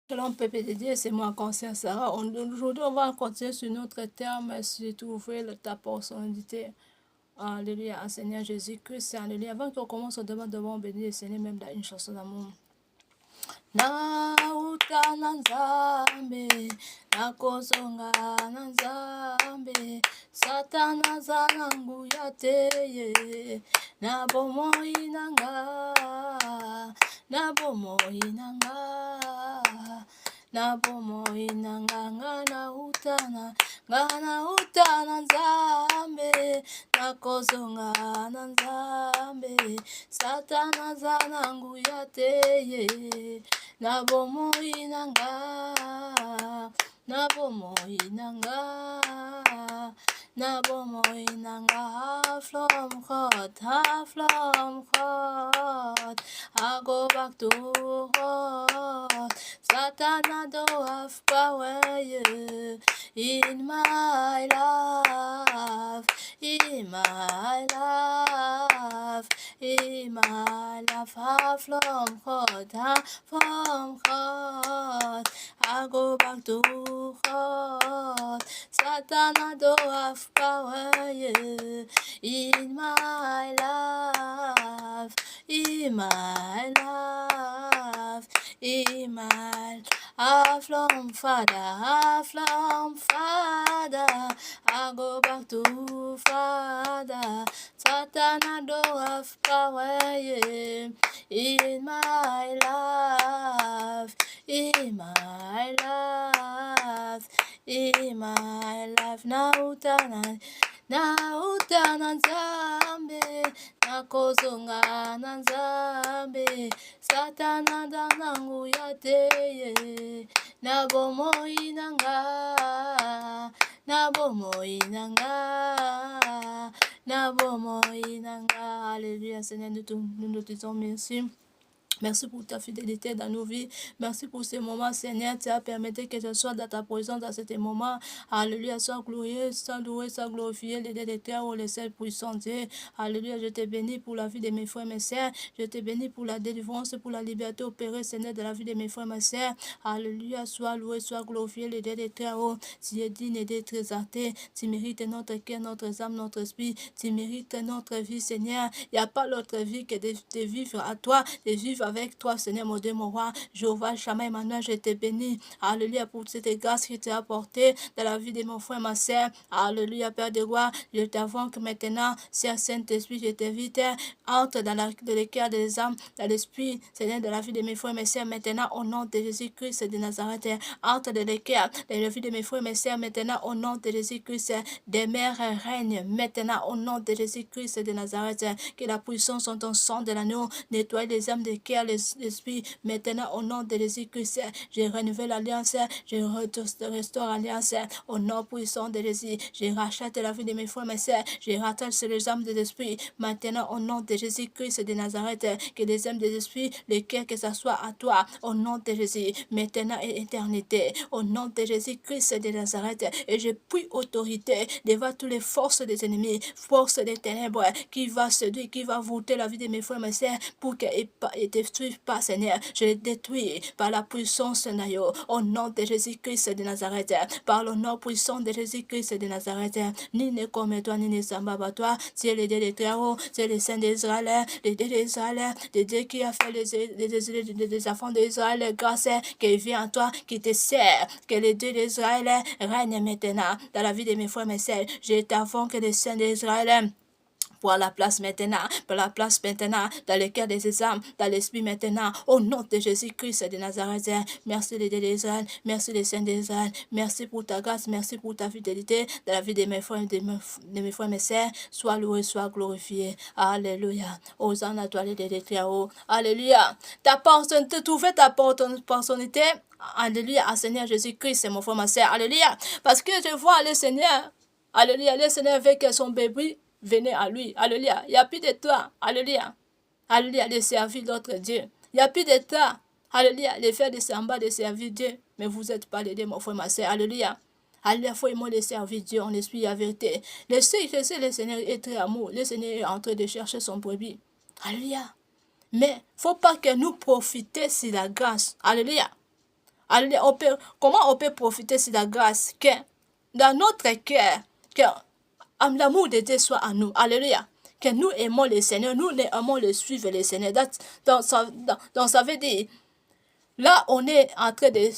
Shalom peuple de Dieu, c'est moi, Conscience Sarah. Aujourd'hui, on va continuer sur notre terme, sur trouver ta personnalité. Alléluia, Seigneur Jésus-Christ, alléluia. Avant qu'on commence, on demande de bénir le Seigneur même dans une chanson d'amour. Nauta nanzambe, nakozonga nanzambe, satana zanangu yateye, nabomoi nanga, nabomoi nanga, nabomoi nanga, ngana utana nzambe, nakozonga nanzambe, satana zanangu yateye, nabomoi nanga, nabomoi nanga, nabomoi nanga, half from God, I go back to God. Satan don't have power, yeah, in my life, in my life, in my life, half from God, half from God, I go back to God. Satan don't have power, yeah, in my life, in my life, in my life. From Father, from Father, I go back to Father. Satan don't have power, yeah, in my life, in my life, in my life. Now utana nzambe, nakozonga nzambe, satana danangu yateye, nabomoi nanga, nabomoi nanga, nabomoi nanga. Alléluia, Seigneur, nous te disons merci. Merci pour ta fidélité dans nos vies. Merci pour ces moments, Seigneur. Tu as permis que je sois dans ta présence dans ces moments. Alléluia, sois glorieux, sois loué, sois glorifié, les délecteurs ou les seuls puissants Dieu. Alléluia, je te bénis pour la vie de mes frères et mes sœurs. Je te bénis pour la délivrance, pour la liberté opérée, Seigneur, de la vie de mes frères et mes sœurs. Alléluia, sois loué, sois glorifié, les délecteurs. Tu es digne d'être exalté. Tu mérites notre cœur, notre âme, notre esprit. Tu mérites notre vie, Seigneur. Il n'y a pas l'autre vie que de vivre à toi, de vivre avec toi, Seigneur, mon Dieu, mon roi. Jéhovah, Shammah, Emmanuel, je te bénis. Alléluia, pour cette grâce que tu as apportée dans la vie de mon frère, ma sœur. Alléluia, Père de roi, je t'invoque maintenant, Seigneur Saint-Esprit, je t'invite, entre dans le cœur des âmes, dans l'esprit, Seigneur, de la vie de mes frères, mes sœurs, maintenant, au nom de Jésus-Christ de Nazareth. Entre dans le cœur, dans la vie de mes frères, mes sœurs, maintenant, au nom de Jésus-Christ, des mères règne, maintenant, au nom de Jésus-Christ de Nazareth, que la puissance en ton sang de l'agneau nettoie les âmes de cœur, l'esprit, maintenant au nom de Jésus-Christ, je renouvelle l'alliance, je restaure l'alliance, au nom puissant de Jésus, je rachète la vie de mes frères, mes sœurs, je rattache les âmes de l'esprit, maintenant au nom de Jésus-Christ de Nazareth, que les âmes de l'esprit, le cœur que ça soit à toi, au nom de Jésus, maintenant et éternité, au nom de Jésus-Christ de Nazareth, et je puis autorité devant toutes les forces des ennemis, forces des ténèbres, qui va séduire, qui va voûter la vie de mes frères, mes sœurs, pour qu'elles ne détruisent pas, Seigneur. Je les détruis par la puissance de au nom de Jésus-Christ de Nazareth, par le nom puissant de Jésus-Christ de Nazareth. Ni ne comme toi, ni ne semblable à toi. C'est le Dieu des très hauts, c'est le Saint d'Israël, le Dieu d'Israël, le Dieu qui a fait les enfants d'Israël, grâce qui vient à toi, qui te sert, que le Dieu d'Israël règne maintenant dans la vie de mes frères, mes sœurs. Je t'invoque que le Saint d'Israël pour la place maintenant, pour la place maintenant, dans le cœur des âmes, dans l'esprit maintenant, au nom de Jésus-Christ de Nazareth. Merci les dieux d'Israël, merci les saints d'Israël, merci pour ta grâce, merci pour ta fidélité dans la vie de mes frères, de mes frères, mes sœurs. Sois loué, sois glorifié. Alléluia. Hosanna à toi les dieux très haut. Alléluia. Ta personnalité, trouver ta personnalité. Alléluia. À Seigneur Jésus-Christ, c'est mon frère, ma sœur. Alléluia. Parce que je vois le Seigneur. Alléluia. Le Seigneur avec son bébé. Venez à lui. Alléluia. Il n'y a plus de toi. Alléluia. Alléluia. De servir d'autres dieux. Il n'y a plus de toi. Alléluia. Les faire de samba, de servir Dieu. Mais vous n'êtes pas les dieux, mon frère, ma soeur. Alléluia. Alléluia. Il faut aimer de servir Dieu en esprit et en vérité. Le Seigneur est très amour. Le Seigneur est en train de chercher son brebis. Alléluia. Mais il ne faut pas que nous profitions de la grâce. Alléluia. Alléluia. Comment on peut profiter de la grâce? Que dans notre cœur, que l'amour de Dieu soit en nous. Alléluia. Que nous aimons le Seigneur, nous aimons le suivre le Seigneur. Donc ça veut dire, là on est en train de,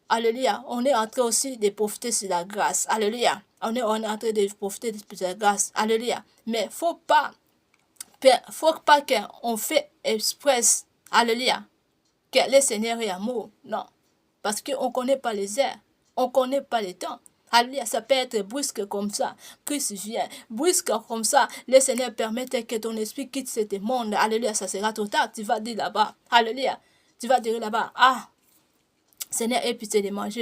alléluia, on est en train aussi de profiter de la grâce. Alléluia. On est en train de profiter de la grâce. Alléluia. Mais faut pas qu'on fait express. Alléluia. Que le Seigneur est amour. Non. Parce qu'on ne connaît pas les airs. On ne connaît pas les temps. Alléluia, ça peut être brusque comme ça. Christ vient. Brusque comme ça. Le Seigneur permet que ton esprit quitte ce monde. Alléluia, ça sera trop tard. Tu vas dire là-bas. Alléluia. Tu vas dire là-bas. Ah, Seigneur, aie pitié de moi. Je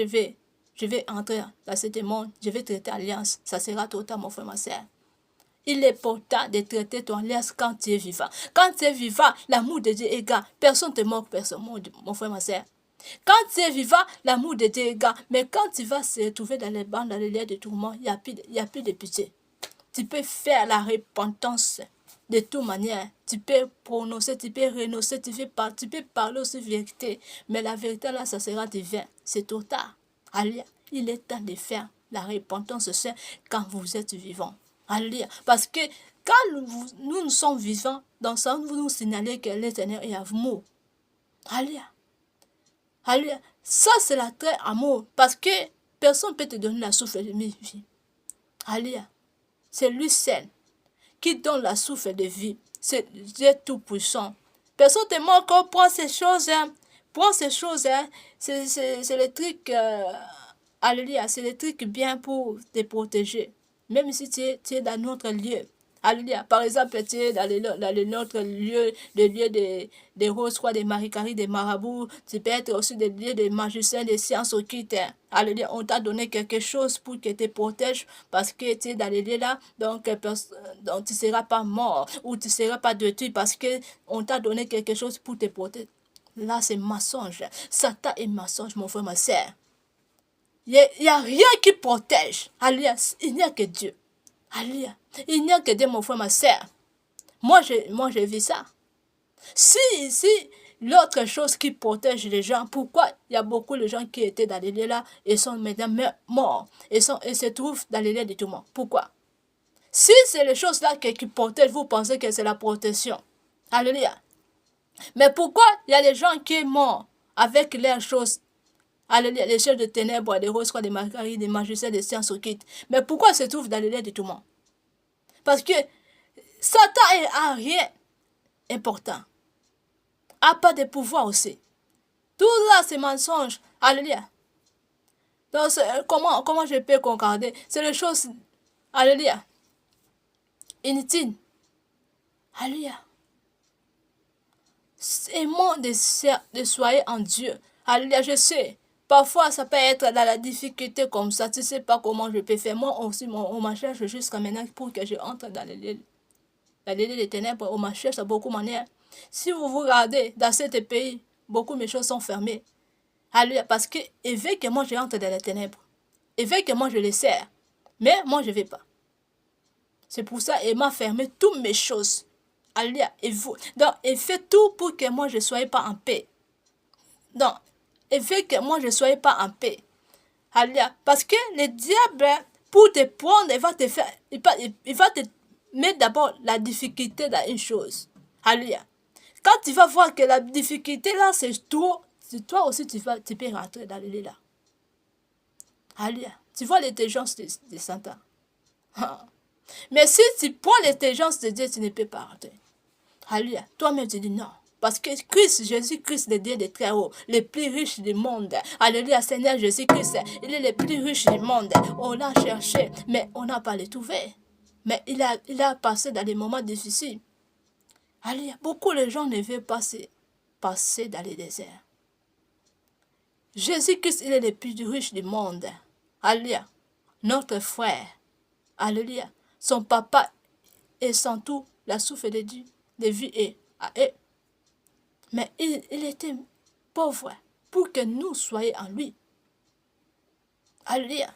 vais entrer dans ce monde. Je vais traiter alliance. Ça sera trop tard, mon frère, ma soeur. Il est important de traiter ton alliance quand tu es vivant. Quand tu es vivant, l'amour de Dieu est grand. Personne ne te moque, personne, mon frère, ma soeur. Quand tu es vivant, l'amour de Dieu est grand. Mais quand tu vas se retrouver dans les bancs, dans les lieux de tourment, il n'y a plus de pitié. Tu peux faire la repentance de toute manière. Tu peux prononcer, tu peux renoncer, tu peux parler aussi vérité. Mais la vérité là, ça sera divin. C'est trop tard. Alléluia. Il est temps de faire la repentance quand vous êtes vivant. Alléluia. Parce que quand nous sommes vivants, dans ça, vous nous signalez que l'Éternel est amour. Alléluia. Alléluia. Ça, c'est la très amour. Parce que personne ne peut te donner la souffle de vie. Alléluia. C'est lui seul qui donne la souffle de vie. C'est Dieu tout-puissant. Personne ne te manque, prends ces choses. Hein. Prends ces choses. Hein. C'est les trucs. Alléluia. C'est les trucs bien pour te protéger. Même si tu es dans notre lieu. Alléluia. Par exemple, tu es dans notre lieu, le lieu des roses, des Marie-Carie, des marabouts. Tu peux être aussi des lieux des magiciens, des sciences occultes. Alléluia. On t'a donné quelque chose pour que te protège parce que tu es dans les lieux là. Donc tu ne seras pas mort ou tu ne seras pas détruit parce qu'on t'a donné quelque chose pour te protéger. Là, c'est mensonge. Satan est mensonge, mon frère, ma soeur. Il n'y a rien qui protège. Alléluia. Il n'y a que Dieu. Alléluia. Il n'y a que Dieu, mon frère, ma soeur. Moi, je vis ça. Si l'autre chose qui protège les gens, pourquoi il y a beaucoup de gens qui étaient dans les lieux là et sont maintenant morts et se trouvent dans les lieux de tout le monde? Pourquoi? Si c'est les choses là qui protègent, vous pensez que c'est la protection. Alléluia. Mais pourquoi il y a des gens qui sont morts avec leurs choses? Alléluia, les chefs de ténèbres, des roses, des Marie, des magiciens, des sciences occultes. Mais pourquoi ils se trouvent dans les lieux de tout le monde? Parce que Satan a rien important. A pas de pouvoir aussi. Tout là, c'est mensonge. Alléluia. Donc, comment je peux concorder? C'est les choses, alléluia, inutiles. Alléluia. Aimons de soyez en Dieu. Alléluia, je sais. Parfois, ça peut être dans la difficulté comme ça. Tu ne sais pas comment je peux faire. Moi aussi, on m'a cherché jusqu'à maintenant pour que je entre dans les lieux des ténèbres. On m'a cherché de beaucoup de manières. Si vous regardez dans ce pays, beaucoup de choses sont fermées. Alléluia, parce que il veut que moi je rentre dans les ténèbres. Il veut que moi je les sers. Mais moi je ne vais pas. C'est pour ça qu'il m'a fermé toutes mes choses. Alléluia. Donc, il fait tout pour que moi je ne sois pas en paix. Donc, il fait que moi je ne sois pas en paix. Alléluia. Parce que le diable, pour te prendre, il va te mettre d'abord la difficulté dans une chose. Alléluia. Quand tu vas voir que la difficulté là, c'est toi aussi tu peux rentrer dans le lit là. Alléluia. Tu vois l'intelligence de Satan. Mais si tu prends l'intelligence de Dieu, tu ne peux pas rentrer. Alléluia. Toi-même, tu dis non. Parce que Christ, Jésus-Christ, le Dieu de très haut, le plus riche du monde. Alléluia, Seigneur Jésus-Christ, il est le plus riche du monde. On l'a cherché, mais on n'a pas le trouvé. Mais il a passé dans des moments difficiles. Alléluia, beaucoup de gens ne veulent pas passer dans les déserts. Jésus-Christ, il est le plus riche du monde. Alléluia, notre frère. Alléluia, son papa et sans tout, la souffle de Dieu, de vie et à eux. Mais il était pauvre pour que nous soyons en lui. Alléluia.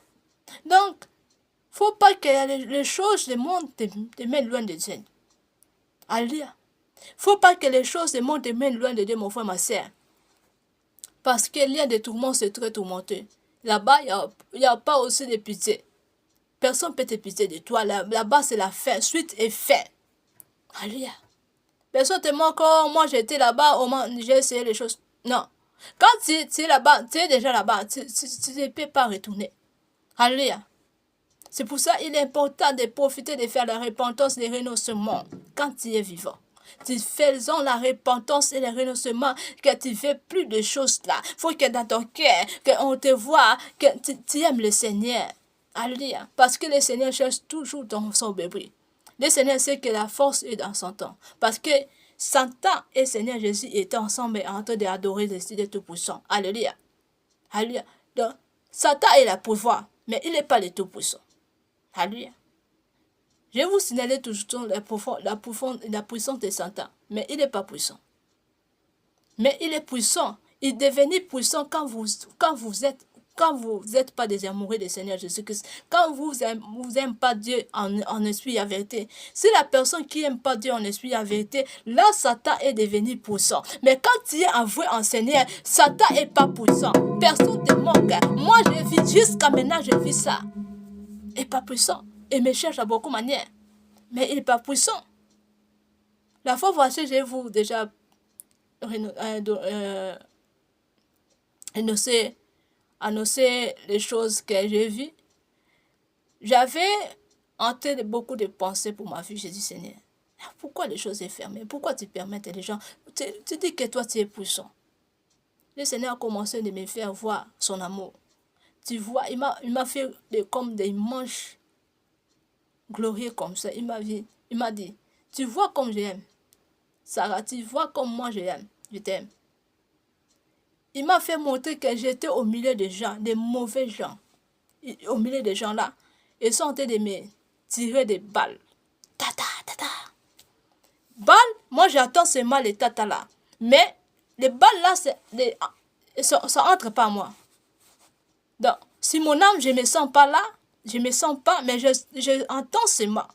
Donc, il ne faut pas que les choses du monde te mènent loin de Dieu. Alléluia. Il ne faut pas que les choses du monde te mènent loin de Dieu, mon frère, ma soeur. Parce que l'il y a des tourments, c'est très tourmenteux. Là-bas, il n'y a pas aussi de pitié. Personne ne peut te pitié de toi. Là-bas, c'est la fin. Suite et fin. Alléluia. Personne te manque, oh, moi j'étais là-bas, au moins j'ai essayé les choses. Non. Quand tu es là-bas, tu es déjà là-bas, tu ne peux pas retourner. Alléluia. C'est pour ça qu'il est important de profiter de faire la repentance et le renoncement quand tu es vivant. Tu faisons la repentance et le renoncement, que tu ne fais plus de choses là. Il faut que dans ton cœur, qu'on te voit, que tu aimes le Seigneur. Alléluia. Parce que le Seigneur cherche toujours dans son bébé. Le Seigneur sait que la force est dans son temps. Parce que Satan et Seigneur Jésus étaient ensemble en train d'adorer le Dieu Tout-Puissant. Alléluia. Alléluia. Donc, Satan est le pouvoir, mais il n'est pas le Tout-Puissant. Alléluia. Je vais vous signaler toujours la puissance de Satan, mais il n'est pas puissant. Mais il est puissant. Il est devenu puissant quand vous êtes pas des amoureux du Seigneur Jésus-Christ, quand vous n'aimez pas Dieu en esprit et en vérité. Si la personne qui n'aime pas Dieu en esprit et en vérité, là, Satan est devenu puissant. Mais quand tu es avoué en Seigneur, Satan n'est pas puissant. Personne ne te manque. Moi, je vis jusqu'à maintenant, je vis ça. Il n'est pas puissant. Il me cherche à beaucoup de manières. Mais il n'est pas puissant. La fois passée, j'ai vous déjà annoncer les choses que j'ai vues. J'avais en tête beaucoup de pensées pour ma vie. J'ai dit, Seigneur, pourquoi les choses sont fermées? Pourquoi tu permets les gens? Tu dis que toi, tu es puissant. Le Seigneur a commencé de me faire voir son amour. Tu vois, il m'a fait comme des manches glorieux comme ça. Il m'a dit, tu vois comme j'aime. Sarah, tu vois comme moi j'aime. Je t'aime. Il m'a fait montrer que j'étais au milieu des gens, des mauvais gens. Au milieu des gens là. Ils sont en train de me tirer des balles. Tata, tata. Balles, moi j'attends seulement les tata là. Mais les balles là, ça entre pas moi. Donc, si mon âme, je ne me sens pas là, je ne me sens pas, mais je entends seulement.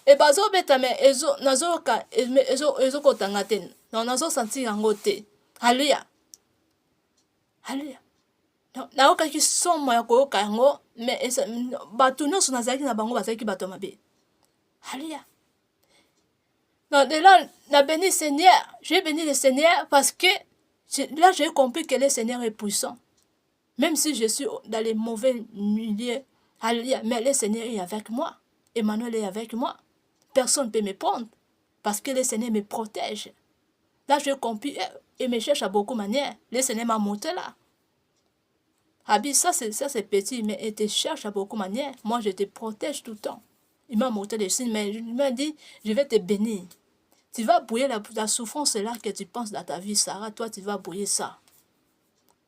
Et bazo betame ezo nazoka ezo kotanga te non nazo sentir yango te. Alléluia. Alléluia. Naoka ki somo ya koyoka yango mais bato nyonso nazalaki na bango bazalaki bato mabe. Alléluia. Non, de là, na béni Seigneur, j'ai béni le Seigneur parce que là j'ai compris que le Seigneur est puissant. Même si je suis dans les mauvais milieux, alléluia, mais le Seigneur est avec moi. Emmanuel est avec moi. Personne ne peut me prendre parce que le Seigneur me protège. Là, je compris et me cherche à beaucoup de manières. Le Seigneur m'a monté là. Abi, ça c'est petit, mais il te cherche à beaucoup de manières. Moi, je te protège tout le temps. Il m'a montré des signes, mais il m'a dit, je vais te bénir. Tu vas brouiller la souffrance là que tu penses dans ta vie, Sarah. Toi, tu vas brouiller ça.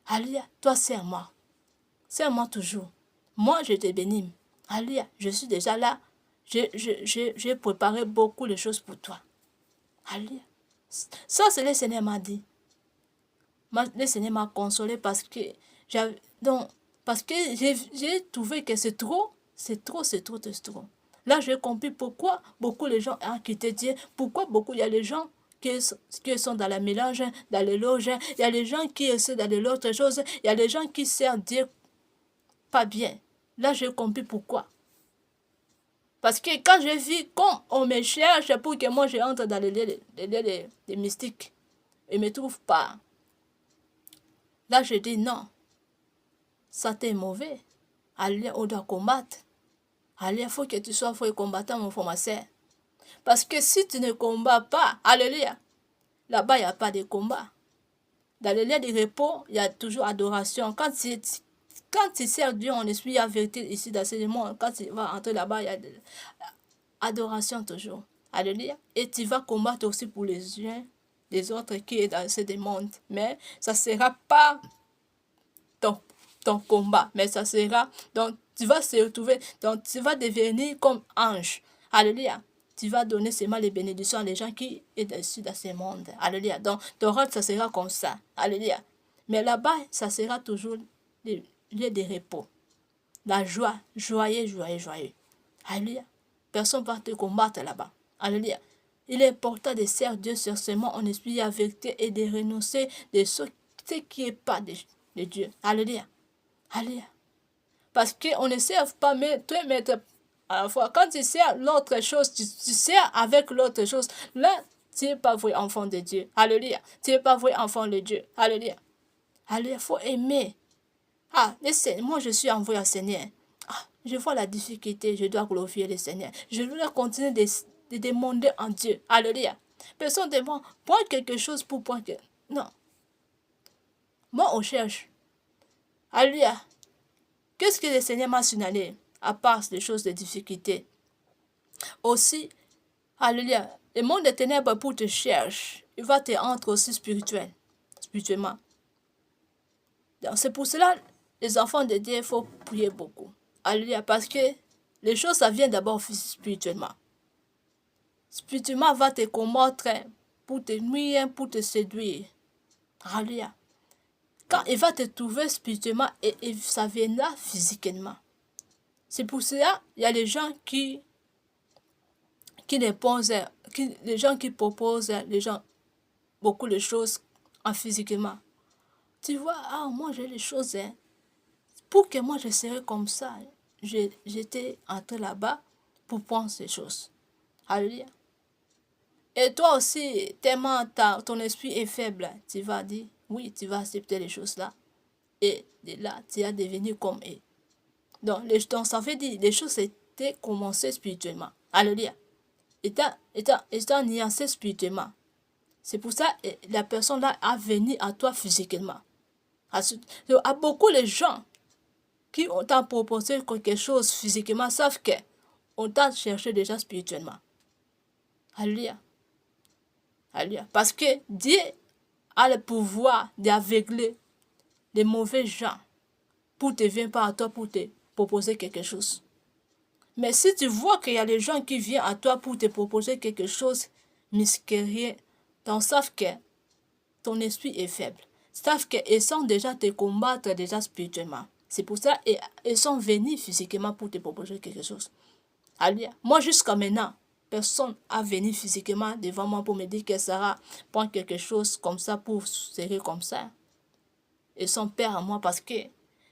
Alléluia, toi, serre-moi. Serre-moi toujours. Moi, je te bénis. Alléluia, je suis déjà là. J'ai préparé beaucoup de choses pour toi. Alléluia. Ça, c'est le Seigneur m'a dit. Le Seigneur m'a consolé parce que j'ai trouvé que c'est trop. Là, j'ai compris pourquoi beaucoup de gens ont quitté Dieu. Pourquoi beaucoup, il y a les gens qui sont dans la mélange, dans les loges. Il y a les gens qui essaient d'aller l'autre chose. Il y a les gens qui servent Dieu pas bien. Là, j'ai compris pourquoi. Parce que quand je vis comme on me cherche pour que moi je entre dans les lieux des mystiques et ne me trouve pas. Là, je dis non. Ça t'est mauvais. Allez, on doit combattre. Allez, il faut que tu sois combattant, mon frère, ma soeur. Parce que si tu ne combats pas, alléluia, là-bas, il n'y a pas de combat. Dans les lieux de repos, il y a toujours adoration. Quand tu sers Dieu en esprit, il y a vérité ici dans ce monde. Quand tu vas entrer là-bas, il y a de adoration toujours. Alléluia. Et tu vas combattre aussi pour les uns, les autres qui est dans ce monde. Mais ça ne sera pas ton combat. Mais ça sera... Donc, tu vas se retrouver... Donc, tu vas devenir comme ange. Alléluia. Tu vas donner seulement les bénédictions à les gens qui sont dessus dans ce monde. Alléluia. Donc, ton rôle, ça sera comme ça. Alléluia. Mais là-bas, ça sera toujours le lieu de repos. La joie. Joyeux. Alléluia. Personne ne va te combattre là-bas. Alléluia. Il est important de servir Dieu sincèrement en esprit et en vérité et de renoncer de ce qui n'est pas de Dieu. Alléluia. Alléluia. Parce qu'on ne sert pas te mettre à la fois. Quand tu sers l'autre chose, tu sers avec l'autre chose. Là, tu n'es pas vrai enfant de Dieu. Alléluia. Tu n'es pas vrai enfant de Dieu. Alléluia. Alléluia. Il faut aimer. Ah, moi je suis envoyé au Seigneur. Ah, je vois la difficulté, je dois glorifier le Seigneur. Je dois continuer de demander en Dieu. Alléluia. Personne ne demande, prends quelque chose pour prendre. Non. Moi, on cherche. Alléluia. Qu'est-ce que le Seigneur m'a signalé, à part des choses de difficulté? Aussi, alléluia, le monde des ténèbres pour te chercher, il va te rendre aussi spirituellement. C'est pour cela, les enfants de Dieu, il faut prier beaucoup. Alléluia, parce que les choses, ça vient d'abord spirituellement. Spirituellement va te combattre pour te nuire, pour te séduire. Alléluia. Quand il va te trouver spirituellement, et ça viendra physiquement. C'est pour cela, il y a les gens qui les gens qui proposent les gens beaucoup de choses en physiquement. Tu vois, ah, moi j'ai les choses, hein. Pour que moi je serais comme ça, j'étais entré là-bas pour prendre ces choses. Alléluia. Et toi aussi, tellement ton esprit est faible, tu vas dire, oui, tu vas accepter les choses là. Et de là, tu vas devenir comme eux. Donc, ça veut dire, les choses étaient commencées spirituellement. Alléluia. Étant nuancé spirituellement. C'est pour ça que la personne là a venu à toi physiquement. À beaucoup de gens qui ont proposé quelque chose physiquement savent que on t'a cherché déjà spirituellement. Alléluia. Alléluia. Parce que Dieu a le pouvoir d'aveugler les mauvais gens pour te venir par à toi pour te proposer quelque chose. Mais si tu vois qu'il y a des gens qui viennent à toi pour te proposer quelque chose mystérieux, donc savent que ton esprit est faible. Savent qu'ils sont déjà te combattre déjà spirituellement. C'est pour ça qu'ils sont venus physiquement pour te proposer quelque chose. Alléluia. Moi, jusqu'à maintenant, personne n'a venu physiquement devant moi pour me dire que Sarah prend quelque chose comme ça pour serrer comme ça. Ils sont pères à moi parce que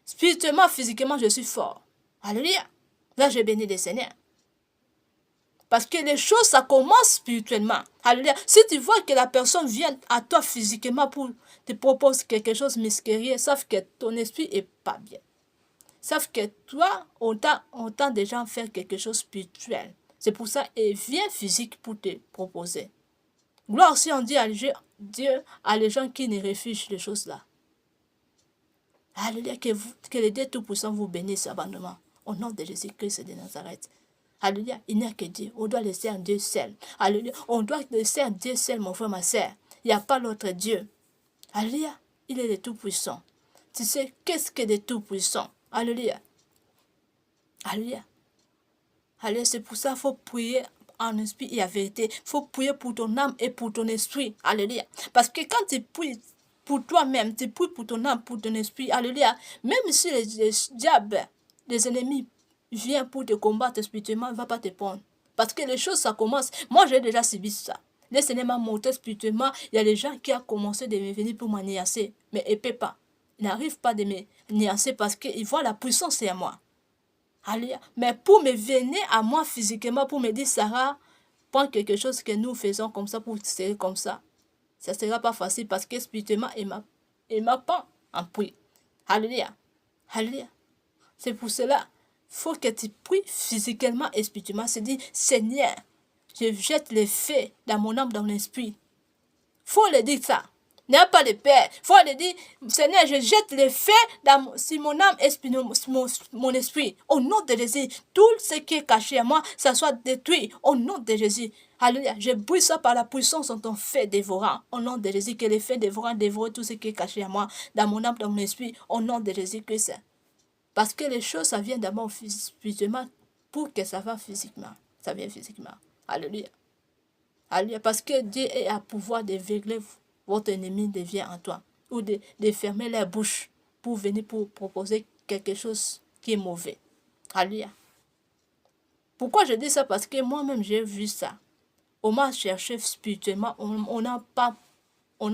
spirituellement, physiquement, je suis fort. Alléluia. Là, je bénis le Seigneur. Parce que les choses, ça commence spirituellement. Alléluia. Si tu vois que la personne vient à toi physiquement pour te proposer quelque chose de mystérieux, savent que ton esprit n'est pas bien. Savent que toi, on t'a déjà fait quelque chose de spirituel. C'est pour ça qu'il vient physique pour te proposer. Gloire si on dit à Dieu, à les gens qui ne refusent les choses là. Alléluia, que le Dieu Tout-Puissant vous bénisse abondamment. Au nom de Jésus-Christ de Nazareth. Alléluia, il n'y a que Dieu. On doit laisser un Dieu seul. Alléluia, on doit laisser un Dieu seul, mon frère, ma soeur. Il n'y a pas l'autre Dieu. Alléluia, il est le Tout-Puissant. Tu sais, qu'est-ce que le Tout-Puissant? Alléluia. Alléluia. Alléluia, c'est pour ça qu'il faut prier en esprit et en vérité. Il faut prier pour ton âme et pour ton esprit. Alléluia. Parce que quand tu pries pour toi-même, tu pries pour ton âme, pour ton esprit. Alléluia. Même si les diables, les ennemis viennent pour te combattre spirituellement, il ne va pas te prendre. Parce que les choses, ça commence. Moi, j'ai déjà subi ça. Le Seigneur m'a montré spirituellement. Il y a des gens qui ont commencé de me venir pour m'anéancer. Mais ils ne peuvent pas. Ils n'arrivent pas de me néancer parce qu'ils voient la puissance en moi. Alléluia. Mais pour me venir à moi physiquement, pour me dire, Sarah, prends quelque chose que nous faisons comme ça pour te serrer comme ça. Ça ne sera pas facile parce que spirituellement, il m'a pas en prix. Alléluia. Alléluia. C'est pour cela, il faut que tu pries physiquement et spirituellement. C'est dire, Seigneur, je jette les faits dans mon âme, dans mon esprit. Il faut le dire ça. Il n'y a pas de père. Il faut le dire, Seigneur, je jette les faits sur mon âme et mon esprit. Au nom de Jésus, tout ce qui est caché à moi, ça soit détruit. Au nom de Jésus. Alléluia. Je brise ça par la puissance de ton fait dévorant. Au nom de Jésus, que les faits dévorants dévorent tout ce qui est caché à moi, dans mon âme, dans mon esprit. Au nom de Jésus-Christ. Parce que les choses, ça vient d'abord spirituellement pour que ça va physiquement. Ça vient physiquement. Alléluia. Alléluia. Parce que Dieu a pouvoir de veiller votre ennemi devient en toi. Ou de fermer la bouche pour venir pour proposer quelque chose qui est mauvais. Alléluia. Pourquoi je dis ça? Parce que moi-même, j'ai vu ça. On m'a cherché spirituellement, on n'a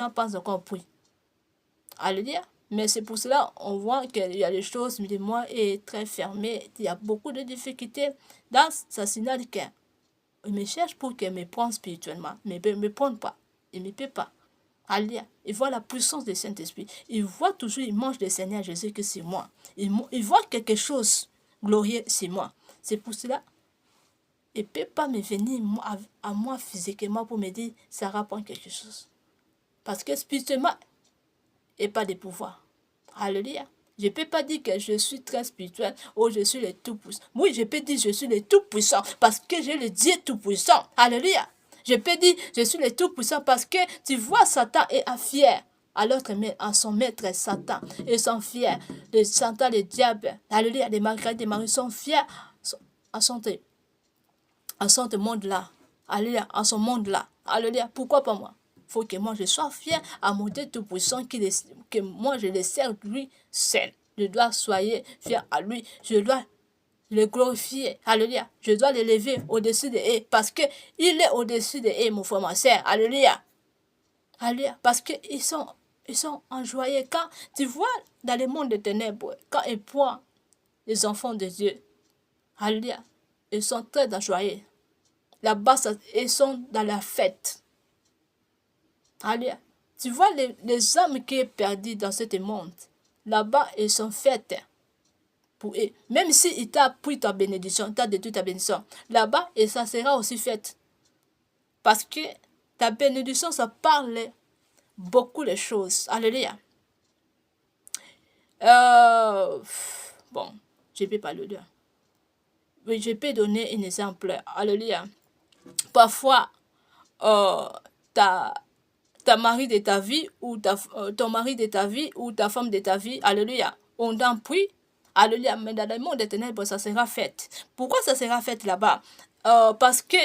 pas encore pris. Alléluia. Mais c'est pour cela on voit qu'il y a des choses, mais moi est très fermé. Il y a beaucoup de difficultés dans sa signal de cœur. Il me cherche pour qu'il me prenne spirituellement, mais il ne me prend pas. Il ne me peut pas. Alléluia. Il voit la puissance du Saint-Esprit. Il voit toujours, il mange le Seigneur Jésus que c'est moi. Il voit quelque chose glorieux, c'est moi. C'est pour cela, il ne peut pas me venir à moi physiquement pour me dire, ça rapporte quelque chose. Parce que spirituellement, et pas de pouvoir. Alléluia. Je ne peux pas dire que je suis très spirituel ou je suis le tout-puissant. Oui, je peux dire que je suis le tout-puissant parce que j'ai le Dieu tout-puissant. Alléluia. Je peux dire que je suis le tout-puissant parce que tu vois Satan est fier. À son maître Satan. Ils sont fiers de Satan, le diable. Alléluia. Les Marguerite, les maris sont fiers à son monde-là. Alléluia. À son monde-là. Alléluia. Pourquoi pas moi? Faut que moi je sois fier à mon Dieu tout-puissant, que moi je le sers lui seul. Je dois soyez fier à lui. Je dois le glorifier. Alléluia. Je dois l'élever au-dessus de eux parce que il est au-dessus de eux, mon frère, ma soeur. Alléluia. Alléluia. Parce qu'ils sont enjoyés. Quand tu vois dans le monde des ténèbres, quand ils voient les enfants de Dieu, alléluia, ils sont très enjoyés. Là-bas, ils sont dans la fête. Alléluia. Tu vois les âmes qui sont perdues dans ce monde. Là-bas, ils sont faites pour eux. Même s'il t'a pris ta bénédiction, t'a détruit ta bénédiction, là-bas, et ça sera aussi fait. Parce que ta bénédiction, ça parle beaucoup de choses. Alléluia. Bon, je ne peux pas le dire. Oui, je peux donner un exemple. Alléluia. Parfois, ta mari de ta vie ou ton mari de ta vie ou ta femme de ta vie, alléluia, on t'en prie, alléluia, mais dans le monde des ténèbres, ça sera fait. Pourquoi ça sera fait là-bas? Parce que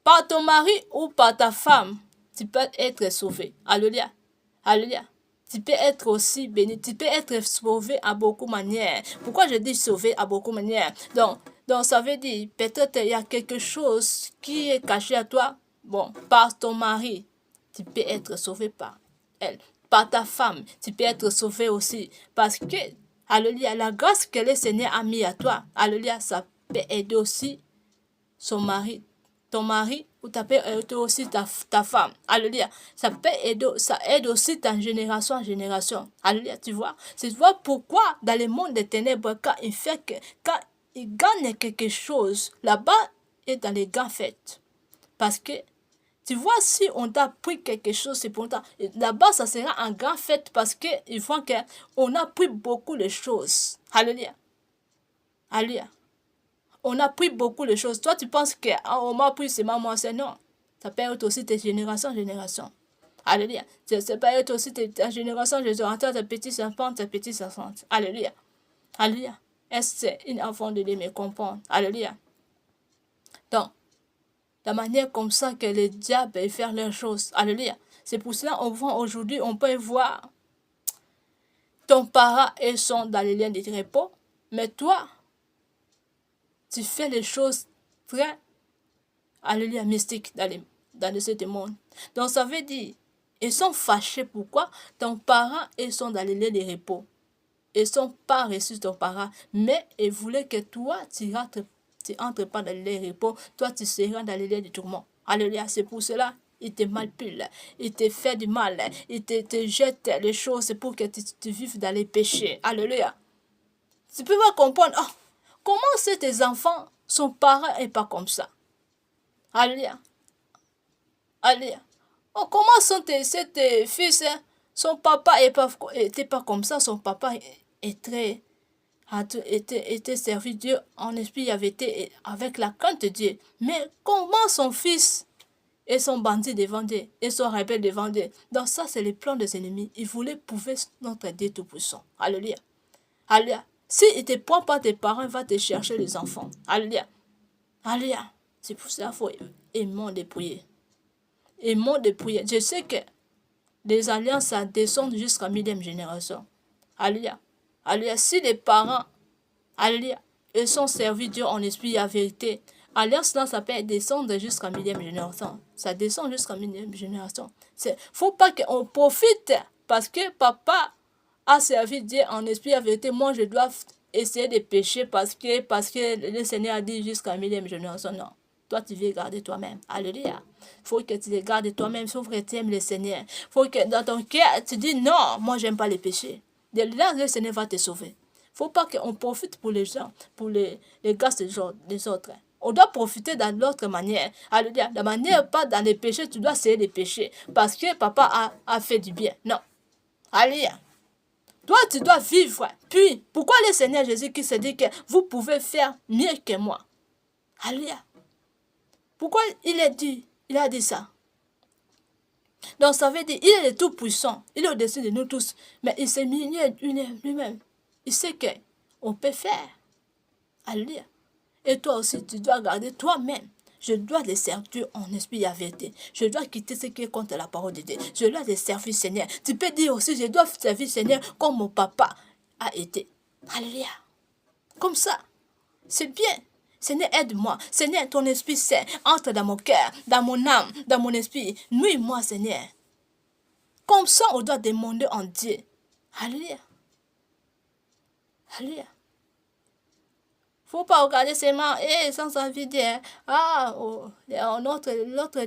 par ton mari ou par ta femme, tu peux être sauvé, alléluia, alléluia. Tu peux être aussi béni, tu peux être sauvé à beaucoup de manières. Pourquoi je dis sauvé à beaucoup de manières? Donc ça veut dire, peut-être il y a quelque chose qui est caché à toi, bon, par ton mari, tu peux être sauvé par elle. Par ta femme, tu peux être sauvé aussi. Parce que, alléluia, la grâce que le Seigneur a mis à toi, alléluia, ça peut aider aussi son mari, ton mari, ou ça peut aider aussi ta femme. Alléluia. Ça aide aussi ta génération en génération. Alléluia, tu vois. Tu vois pourquoi dans le monde des ténèbres, quand il gagne quelque chose, là-bas, et dans les grands fêtes. Parce que tu vois, si on t'a pris quelque chose, c'est pour toi. Là-bas, ça sera un grand fête parce qu'il faut qu'on a pris beaucoup de choses. Alléluia. Alléluia. On a pris beaucoup de choses. Toi, tu penses qu'on m'a pris seulement moi, c'est non. Ça peut être aussi tes générations en génération. Alléluia. Ça peut être aussi ta génération, je te tes petits enfants, tes petits enfants. Alléluia. Alléluia. Est-ce une enfant de Dieu me comprendre? Alléluia. Donc, la manière comme ça que les diables veulent faire leurs choses. Alléluia. C'est pour cela qu'on voit aujourd'hui, on peut voir ton parent et sont dans les liens de repos, mais toi, tu fais les choses très, alléluia, mystiques dans ce monde. Donc ça veut dire, ils sont fâchés. Pourquoi? Ton parent et sont dans les liens de repos. Ils ne sont pas reçus ton parent, mais ils voulaient que toi, tu entres pas dans les repos, toi tu seras dans les liens de tourment. Alléluia, c'est pour cela, il te manipule, il te fait du mal, il te jette les choses pour que tu vives dans les péchés. Alléluia. Tu peux pas comprendre, oh, comment tes enfants, son parent n'est pas comme ça. Alléluia. Alléluia. Oh, comment sont tes fils, son papa n'était pas comme ça, son papa était servi Dieu en esprit, il avait été avec la crainte de Dieu. Mais comment son fils et son bandit devant Dieu et son rebelle devant Dieu? Donc ça, c'est le plan des ennemis. Ils voulaient prouver notre Dieu tout-puissant. Alléluia. Alléluia. S'il ne te prend pas tes parents, il va te chercher les enfants. Alléluia. Alléluia. C'est pour ça qu'il faut aimer de prier. Aimons de prier. Je sais que les alliances, ça descend jusqu'à 1000e génération. Alléluia. Alléluia. Si les parents, alléluia, ils sont servis Dieu en esprit et en vérité, Alliance là, ça peut descendre jusqu'à millième génération. Ça descend jusqu'à millième génération. Faut pas qu'on profite parce que papa a servi Dieu en esprit et vérité. Moi, je dois essayer de pécher parce que le Seigneur a dit jusqu'à millième génération. Non. Toi, tu veux garder toi-même. Alléluia. Faut que tu les gardes toi-même. Sauf que tu aimes le Seigneur. Faut que dans ton cœur, tu dis non, moi, j'aime pas les péchés. De là, le Seigneur va te sauver. Faut pas qu'on profite pour les gens, pour les gars des autres. On doit profiter dans l'autre manière. Alléluia. La manière, pas dans les péchés, tu dois essayer les péchés. Parce que papa a fait du bien. Non. Alléluia. Toi, tu dois vivre. Puis, pourquoi le Seigneur Jésus-Christ se dit que vous pouvez faire mieux que moi? Alléluia. Pourquoi il a dit ça? Donc, ça veut dire, il est le tout-puissant. Il est au-dessus de nous tous. Mais il s'est mis lui-même. Il sait qu'on peut faire. Alléluia. Et toi aussi, tu dois garder toi-même. Je dois les servir en esprit et en vérité. Je dois quitter ce qui est contre la parole de Dieu. Je dois les servir, Seigneur. Tu peux dire aussi, je dois servir, Seigneur, comme mon papa a été. Alléluia. Comme ça. C'est bien. Seigneur, aide-moi. Seigneur, ton esprit saint entre dans mon cœur, dans mon âme, dans mon esprit. Nuis-moi, Seigneur. Comme ça, on doit demander en Dieu. Alléluia. Alléluia. Faut pas regarder seulement, sans envie de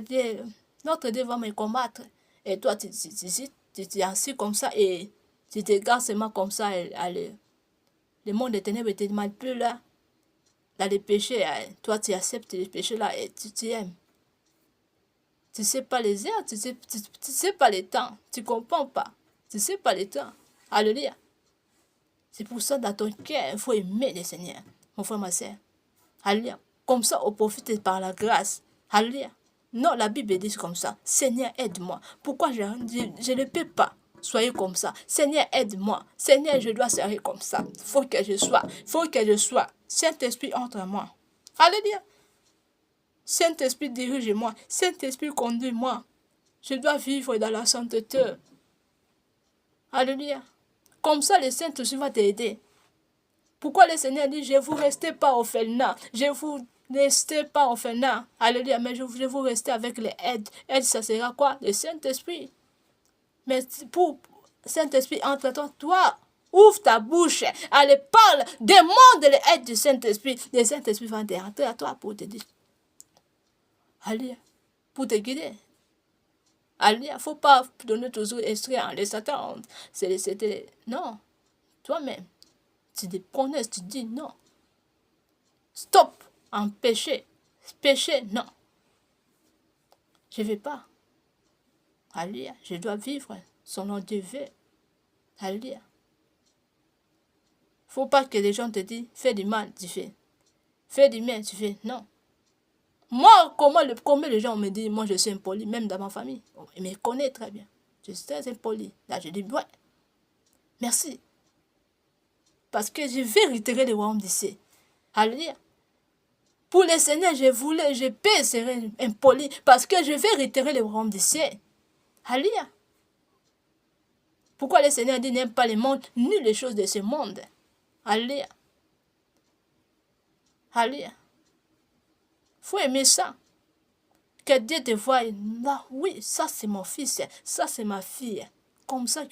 dire, notre Dieu va me combattre. Et toi, tu es assis comme ça et tu te gardes seulement comme ça. Le monde des ténèbres te mal plus là. Dans les péchés, toi, tu acceptes les péchés là et tu aimes. Tu sais pas les heures, tu sais pas les temps, tu comprends pas. Tu sais pas les temps. Alléluia. C'est pour ça, dans ton cœur, il faut aimer le Seigneur. Mon frère, ma soeur. Alléluia. Comme ça, on profite par la grâce. Alléluia. Non, la Bible dit comme ça. Seigneur, aide-moi. Pourquoi je ne peux pas soyez comme ça? Seigneur, aide-moi. Seigneur, je dois servir comme ça. Faut que je sois. Saint-Esprit, entre moi. Alléluia. Saint-Esprit, dirige-moi. Saint-Esprit, conduis-moi. Je dois vivre dans la sainteté. Alléluia. Comme ça, le Saint-Esprit va t'aider. Pourquoi le Seigneur dit, je ne vous restez pas orphelinat, je ne vous restez pas orphelinat. Alléluia, mais je vous rester avec les aides. Aide, ça sera quoi? Le Saint-Esprit. Mais pour Saint-Esprit, entre toi, ouvre ta bouche, allez, parle, demande l'aide du Saint-Esprit. Le Saint-Esprit va entrer à toi pour te dire. Alléluia, pour te guider. Alléluia, il ne faut pas donner toujours instruire les Satan. Non, toi-même. Tu te prononces, tu dis non. Stop en péché. Péché, non. Je ne vais pas. Alléluia. Je dois vivre selon Dieu veut. Alléluia. Il ne faut pas que les gens te disent fais du mal, tu fais. Fais du bien, tu fais. Non. Moi, comment les gens me disent, moi je suis impoli, même dans ma famille. Ils me connaissent très bien. Je suis très impoli. Là, je dis ouais. Merci. Parce que je vais retirer le royaume d'ici. Alléluia. Pour le Seigneur, je peux ser impoli parce que je vais retirer le royaume d'ici. Alléluia. Pourquoi le Seigneur dit n'aime pas le monde, ni les choses de ce monde. Alléluia. Alléluia. Faut aimer ça. Que Dieu te voie. Là, oui, ça c'est mon fils, ça c'est ma fille. Comme ça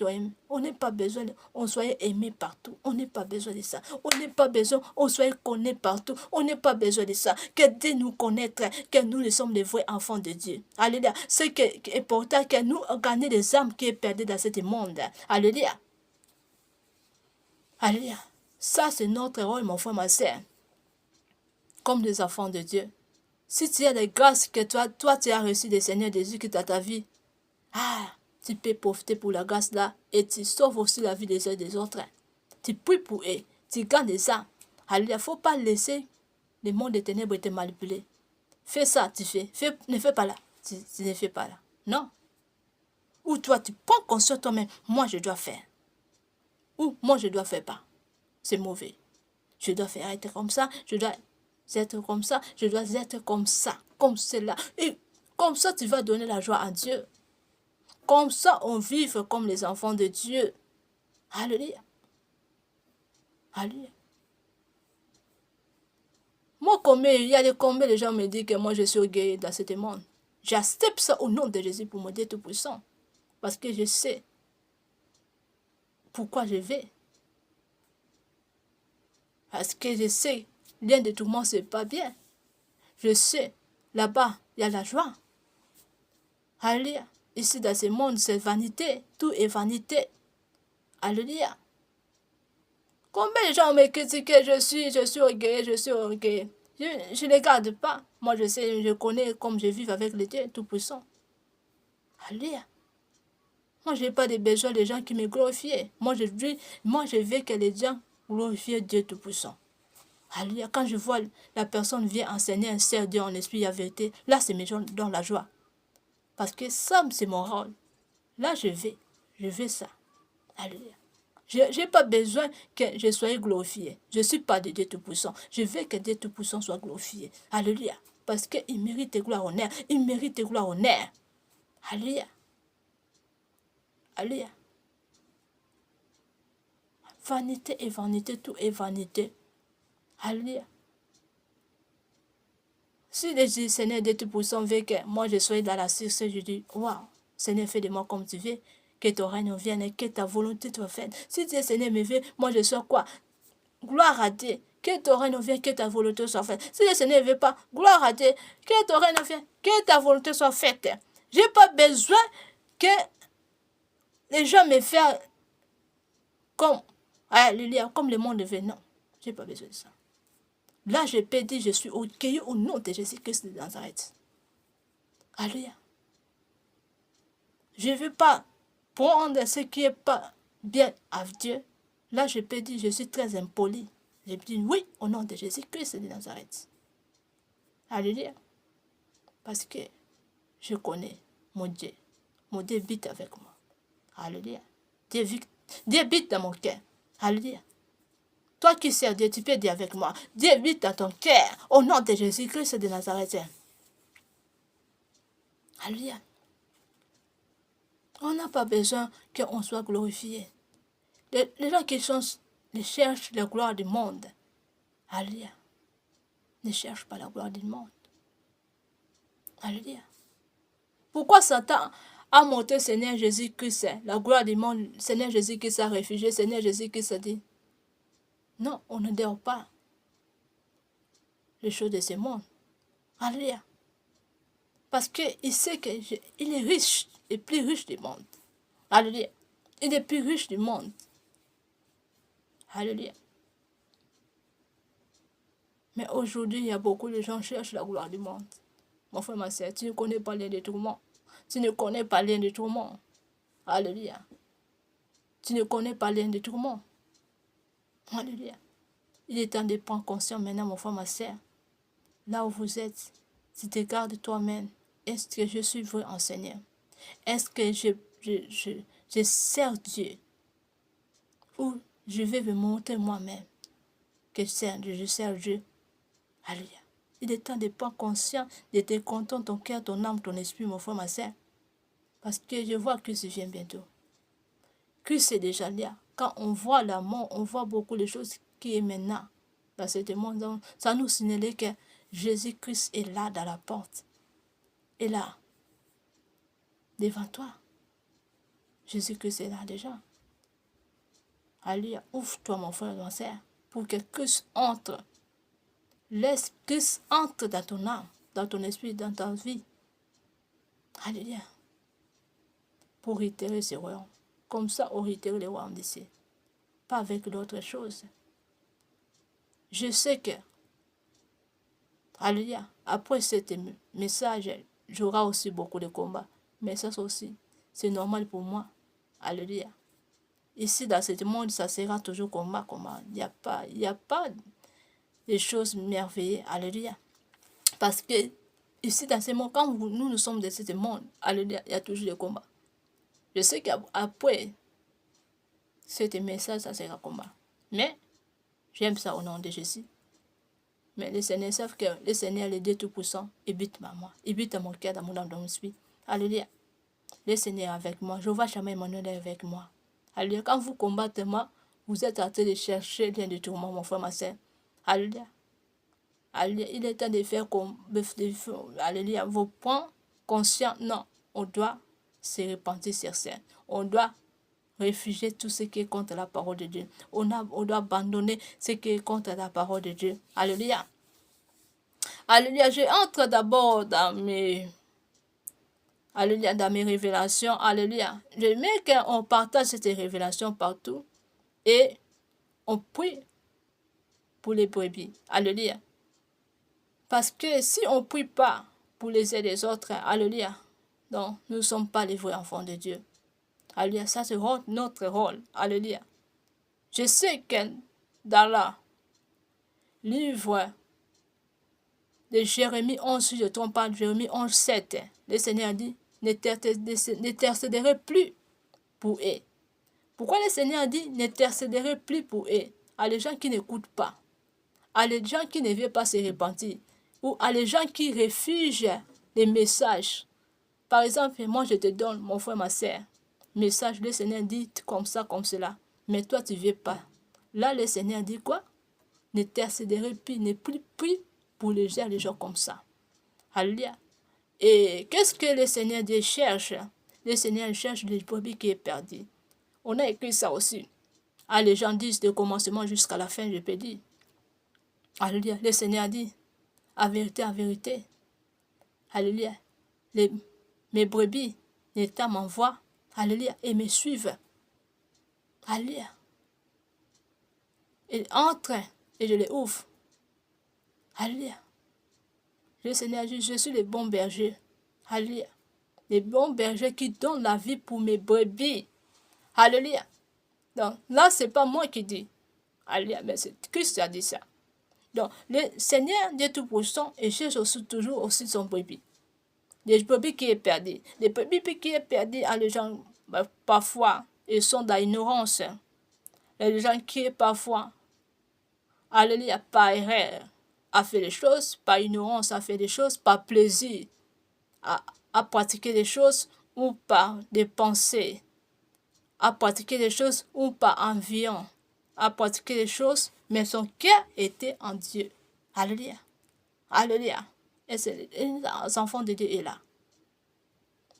on n'a pas besoin, on soit aimé partout. On n'a pas besoin de ça. On n'a pas besoin, on soit connu partout. On n'a pas besoin de ça. Que Dieu nous connaisse, que nous sommes les vrais enfants de Dieu. Alléluia. Ce qui est important, que nous gagnons les âmes qui sont perdues dans ce monde. Alléluia. Alléluia. Ça, c'est notre rôle, mon frère, ma soeur. Comme des enfants de Dieu. Si tu as des grâces que toi tu as reçues des Seigneur Jésus qui dans ta vie, tu peux profiter pour la grâce là et tu sauves aussi la vie des uns des autres. Tu pries pour eux, tu gagnes des âmes. Alors, il ne faut pas laisser le monde des ténèbres te manipuler. Fais ça, tu fais. Ne fais pas là. Tu ne fais pas là. Non. Ou toi, tu prends conscience toi-même. Moi, je dois faire. Ou moi, je dois faire pas. C'est mauvais. Je dois faire être comme ça. Je dois être comme ça. Je dois être comme ça. Comme cela. Et comme ça, tu vas donner la joie à Dieu. Comme ça, on vit comme les enfants de Dieu. Alléluia. Alléluia. Moi, combien de gens me disent que moi, je suis orgueilleux dans ce monde. J'accepte ça au nom de Jésus pour mon Dieu Tout-Puissant. Parce que je sais pourquoi je vais. Parce que je sais, l'un de tout le monde, c'est pas bien. Je sais, là-bas, il y a la joie. Alléluia. Ici, dans ce monde, c'est vanité. Tout est vanité. Alléluia. Combien de gens me critiquent que je suis orgueilleux, je suis orgueilleux. Je ne les garde pas. Moi, je sais, je connais comme je vis avec le Dieu Tout-Puissant. Alléluia. Moi, je n'ai pas de besoin des gens qui me glorifient. Moi, je veux que les gens glorifient Dieu Tout-Puissant. Alléluia. Quand je vois la personne vient enseigner un sert Dieu en esprit et en vérité, là, c'est mes gens dans la joie. Parce que ça, c'est mon rôle. Là, je veux ça. Alléluia. Je n'ai pas besoin que je sois glorifié. Je ne suis pas de Dieu Tout-Puissant. Je veux que Dieu Tout-Puissant soit glorifié. Alléluia. Parce qu'il mérite gloire, honneur. Il mérite gloire, honneur. Alléluia. Alléluia. Vanité et vanité, tout est vanité. Alléluia. Si le Seigneur Dieu Tout-Puissant veut que moi je sois dans la succès, je dis, waouh, Seigneur, fais de moi comme tu veux. Que ton règne vienne et que ta volonté soit faite. Si Dieu Seigneur me veut, moi je sois quoi? Gloire à Dieu. Que ton règne vienne, que ta volonté soit faite. Si le Seigneur ne veut pas, gloire à Dieu. Que ton règne vienne, que ta volonté soit faite. Je n'ai pas besoin que les gens me fassent comme, alléluia, comme le monde veut. Non, je n'ai pas besoin de ça. Là, je peux dire, je suis accueilli au nom de Jésus-Christ de Nazareth. Alléluia. Je ne veux pas prendre ce qui n'est pas bien à Dieu. Là, je peux dire, je suis très impoli. Je dis oui au nom de Jésus-Christ de Nazareth. Alléluia. Parce que je connais mon Dieu. Mon Dieu habite avec moi. Alléluia. Dieu habite dans mon cœur. Alléluia. Toi qui sers Dieu, tu peux dire avec moi. Dieu habite dans ton cœur. Au nom de Jésus-Christ de Nazareth. Alléluia. On n'a pas besoin qu'on soit glorifié. Les gens qui cherchent la gloire du monde, alléluia, ne cherchent pas la gloire du monde. Alléluia. Pourquoi Satan a monté Seigneur Jésus-Christ, la gloire du monde, Seigneur Jésus-Christ a réfugié, Seigneur Jésus-Christ a dit, non, on ne dort pas les choses de ce monde. Alléluia. Parce qu'il sait qu'il est riche, le plus riche du monde. Alléluia. Il est le plus riche du monde. Alléluia. Mais aujourd'hui, il y a beaucoup de gens qui cherchent la gloire du monde. Mon frère, ma soeur, tu ne connais pas l'un de tout le monde. Tu ne connais pas l'un de tout le monde. Alléluia. Tu ne connais pas l'un de tout le monde. Alléluia. Il est temps de prendre conscience maintenant, mon frère, ma soeur. Là où vous êtes, si tu regardes toi-même, est-ce que je suis vrai enseignant? Est-ce que je sers Dieu? Ou je vais me montrer moi-même que je sers Dieu? Alléluia. Il est temps de prendre conscience, de te content ton cœur, ton âme, ton esprit, mon frère, ma soeur. Parce que je vois que Christ vient bientôt. Christ est déjà là. Quand on voit la mort, on voit beaucoup de choses qui est maintenant. Dans ce monde, ça nous signale que Jésus-Christ est là dans la porte. Et là, devant toi. Jésus-Christ est là déjà. Alléluia. Ouvre-toi, mon frère, ma soeur, pour que Christ entre. Laisse Christ entre dans ton âme, dans ton esprit, dans ta vie. Alléluia. Pour réitérer ce royaume. Comme ça, on réitère le royaume d'ici. Pas avec d'autres choses. Je sais que, alléluia, après ce message, j'aurai aussi beaucoup de combats. Mais ça aussi, c'est normal pour moi. Alléluia. Ici, dans ce monde, ça sera toujours combat. Il n'y a pas des choses merveilleuses. Alléluia. Parce que, ici, dans ce monde, quand nous sommes dans ce monde, alléluia, il y a toujours des combats. Je sais qu'après ce message, ça sera combat. Mais, j'aime ça au nom de Jésus. Mais les Seigneurs savent que le Seigneur, le Dieu Tout-Puissant, habite à moi. Il habite dans mon cœur, dans mon âme, dans mon esprit. Alléluia. Le Seigneur est avec moi. Je vois jamais Emmanuel est avec moi. Alléluia. Quand vous combattez moi, vous êtes en train de chercher l'un de tout le monde, mon frère, ma soeur. Alléluia. Alléluia. Il est temps de faire comme, alléluia, vos points conscients. Non, on doit se repentir sur ça. On doit réfugier tout ce qui est contre la parole de Dieu. On doit abandonner ce qui est contre la parole de Dieu. Alléluia. Alléluia. Je entre d'abord dans mes... Alléluia, dans mes révélations. Alléluia. J'aime qu'on partage cette révélation partout. Et on prie pour les brebis. Alléluia. Parce que si on ne prie pas pour les aider les autres, alléluia, donc nous ne sommes pas les vrais enfants de Dieu. Alléluia, ça c'est notre rôle. Alléluia. Je sais que dans le livre de Jérémie 11, si je ne trompe pas, Jérémie 11, 7, le Seigneur dit, n'intercéderez plus pour eux. Pourquoi le Seigneur dit, n'intercéderez plus pour eux? À les gens qui n'écoutent pas, à les gens qui ne veulent pas se repentir, ou à les gens qui refusent les messages. Par exemple, moi je te donne, mon frère, ma soeur, message, le Seigneur dit comme ça, comme cela, mais toi tu ne veux pas. Là, le Seigneur dit quoi? N'intercéderez plus, ne plus pour les gens comme ça. Alléluia. Et qu'est-ce que le Seigneur Dieu cherche? Le Seigneur cherche les brebis qui est perdu. On a écrit ça aussi. Ah, les gens disent de commencement jusqu'à la fin, je peux dire. Alléluia. Le Seigneur dit, à vérité. Alléluia. Mes brebis, l'État m'envoie. Alléluia. Et me suivent. Alléluia. Ils entrent et je les ouvre. Alléluia. Le Seigneur dit, je suis le bon berger. Alléluia. Les bons bergers qui donnent la vie pour mes brebis. Alléluia. Donc là, ce n'est pas moi qui dis. Alléluia. Mais c'est Christ qui a dit ça. Donc, le Seigneur Dieu Tout-Puissant, il cherche aussi, toujours aussi son brebis. Les brebis qui est perdu. Les brebis qui est perdu, les gens, parfois, ils sont dans l'ignorance. Les gens qui, parfois, alléluia, par erreur, a fait des choses, par ignorance, a fait des choses, par plaisir, à pratiquer des choses, ou par des pensées, à pratiquer des choses, ou par envie, à pratiquer des choses, mais son cœur était en Dieu. Alléluia. Alléluia. Et les enfants de Dieu sont là.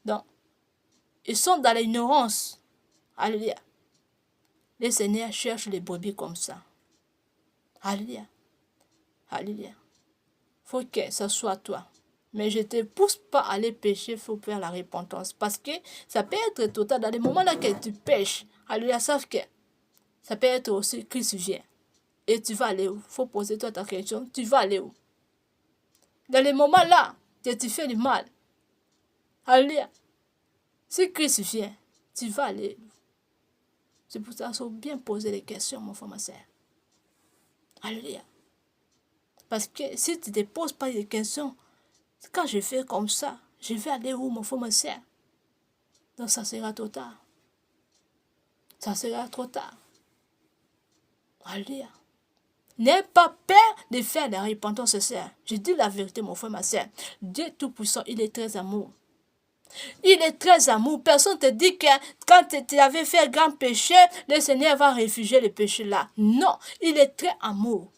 Donc, ils sont dans l'ignorance. Alléluia. Le Seigneur cherche les brebis comme ça. Alléluia. Alléluia. Faut que ce soit toi. Mais je ne te pousse pas à aller pécher, il faut faire la repentance. Parce que ça peut être total. Dans les moments là que tu pêches, alléluia, sauf que ça peut être aussi Christ vient. Et tu vas aller où? Il faut poser toi ta question. Tu vas aller où? Dans les moments là que tu fais du mal, alléluia, si Christ vient, tu vas aller où? C'est pour ça qu'il faut bien poser les questions, mon frère, ma soeur. Alléluia. Parce que si tu ne te poses pas les questions, quand je fais comme ça, je vais aller où, mon frère, ma soeur? Donc ça sera trop tard. Ça sera trop tard. Alléluia. N'aie pas peur de faire la repentance, sœur. Je dis la vérité, mon frère, ma soeur. Dieu Tout-Puissant, il est très amour. Il est très amour. Personne ne te dit que quand tu avais fait un grand péché, le Seigneur va réfugier le péché là. Non, il est très amour.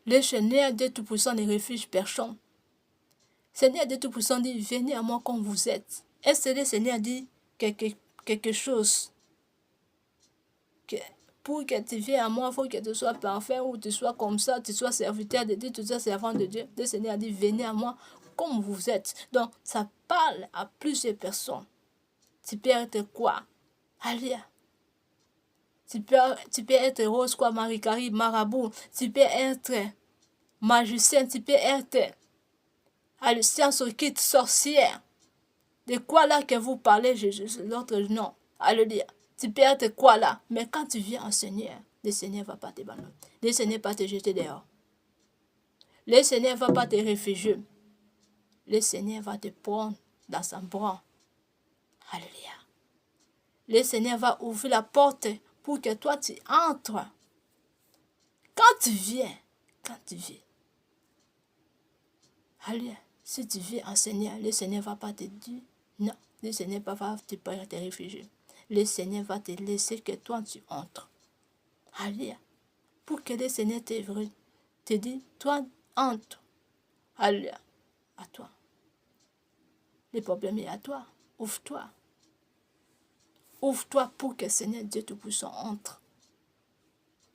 Le Seigneur Dieu Tout-Puissant ne refuse personne. Seigneur Dieu Tout-Puissant dit, venez à moi comme vous êtes. Est-ce que le Seigneur dit quelque chose pour que tu viennes à moi, il faut que tu sois parfait, ou tu sois comme ça, tu sois serviteur de Dieu, tu sois servant de Dieu. Le Seigneur dit, venez à moi comme vous êtes. Donc, ça parle à plusieurs personnes. Tu peux être quoi? Alléluia. Tu peux être rose, quoi, Marie-Carie, marabout. Tu peux être magicien, tu peux être science occulte, sorcière. De quoi là que vous parlez, l'autre non. Alléluia. Tu peux être quoi là? Mais quand tu viens au Seigneur, le Seigneur ne va pas t'abandonner. Le Seigneur ne va pas te jeter dehors. Le Seigneur ne va pas te réfugier. Le Seigneur va te prendre dans son bras. Alléluia. Le Seigneur va ouvrir la porte pour que toi tu entres. Quand tu viens. Alléluia. Si tu viens au Seigneur, le Seigneur ne va pas te dire non. Le Seigneur ne va pas te réfugier. Le Seigneur va te laisser que toi tu entres. Alléluia. Pour que le Seigneur te dit, toi, entre. Alléluia. À toi. Le problème est à toi. Ouvre-toi. Ouvre-toi pour que Seigneur Dieu Tout-Puissant entre.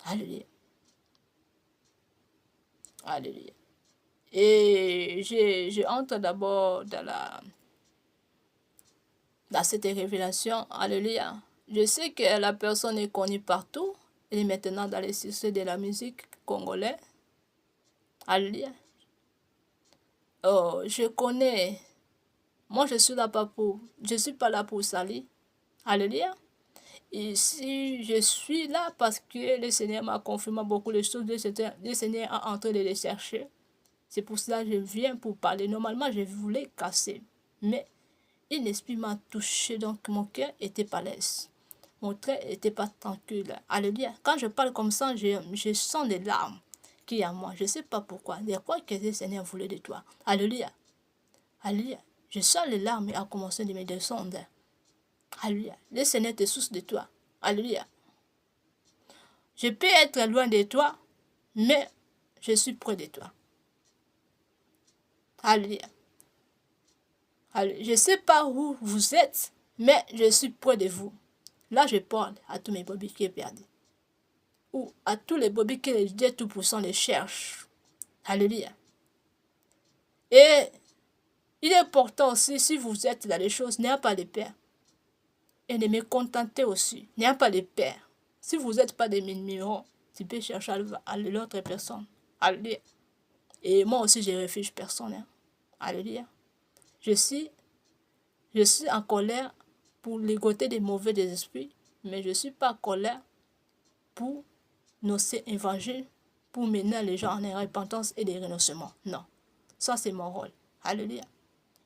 Alléluia. Alléluia. Et je entre d'abord dans cette révélation. Alléluia. Je sais que la personne est connue partout. Elle est maintenant dans les succès de la musique congolaise. Alléluia. Oh, je connais. Moi, je suis là pas pour. Je suis pas là pour salir. Alléluia. Ici, je suis là parce que le Seigneur m'a confirmé beaucoup de choses. Le Seigneur est en train de les chercher. C'est pour cela que je viens pour parler. Normalement, je voulais casser. Mais un esprit m'a touché, donc mon cœur était pas l'aise. Mon cœur était pas tranquille. Alléluia. Quand je parle comme ça, je sens des larmes qui y a en moi. Je ne sais pas pourquoi. Il y a quoi que le Seigneur voulait de toi. Alléluia. Alléluia. Je sens les larmes à commencer de me descendre. Alléluia. Le Seigneur te source de toi. Alléluia. Je peux être loin de toi, mais je suis près de toi. Alléluia. Alléluia. Je ne sais pas où vous êtes, mais je suis près de vous. Là, je parle à tous mes brebis qui sont perdus. Ou à tous les brebis que les Dieu Tout-Puissant les cherche. Alléluia. Et il est important aussi, si vous êtes dans les choses, n'ayez pas de peur. Et ne me contentez aussi. N'ayez pas de peur. Si vous n'êtes pas des numéros, tu peux chercher à l'autre personne. Alléluia. Et moi aussi, je refuge personne. Hein. Alléluia. Je suis en colère pour ligoter des mauvais esprits, mais je ne suis pas en colère pour annoncer l'évangile, pour mener les gens en repentance et des renoncements. Non. Ça, c'est mon rôle. Alléluia.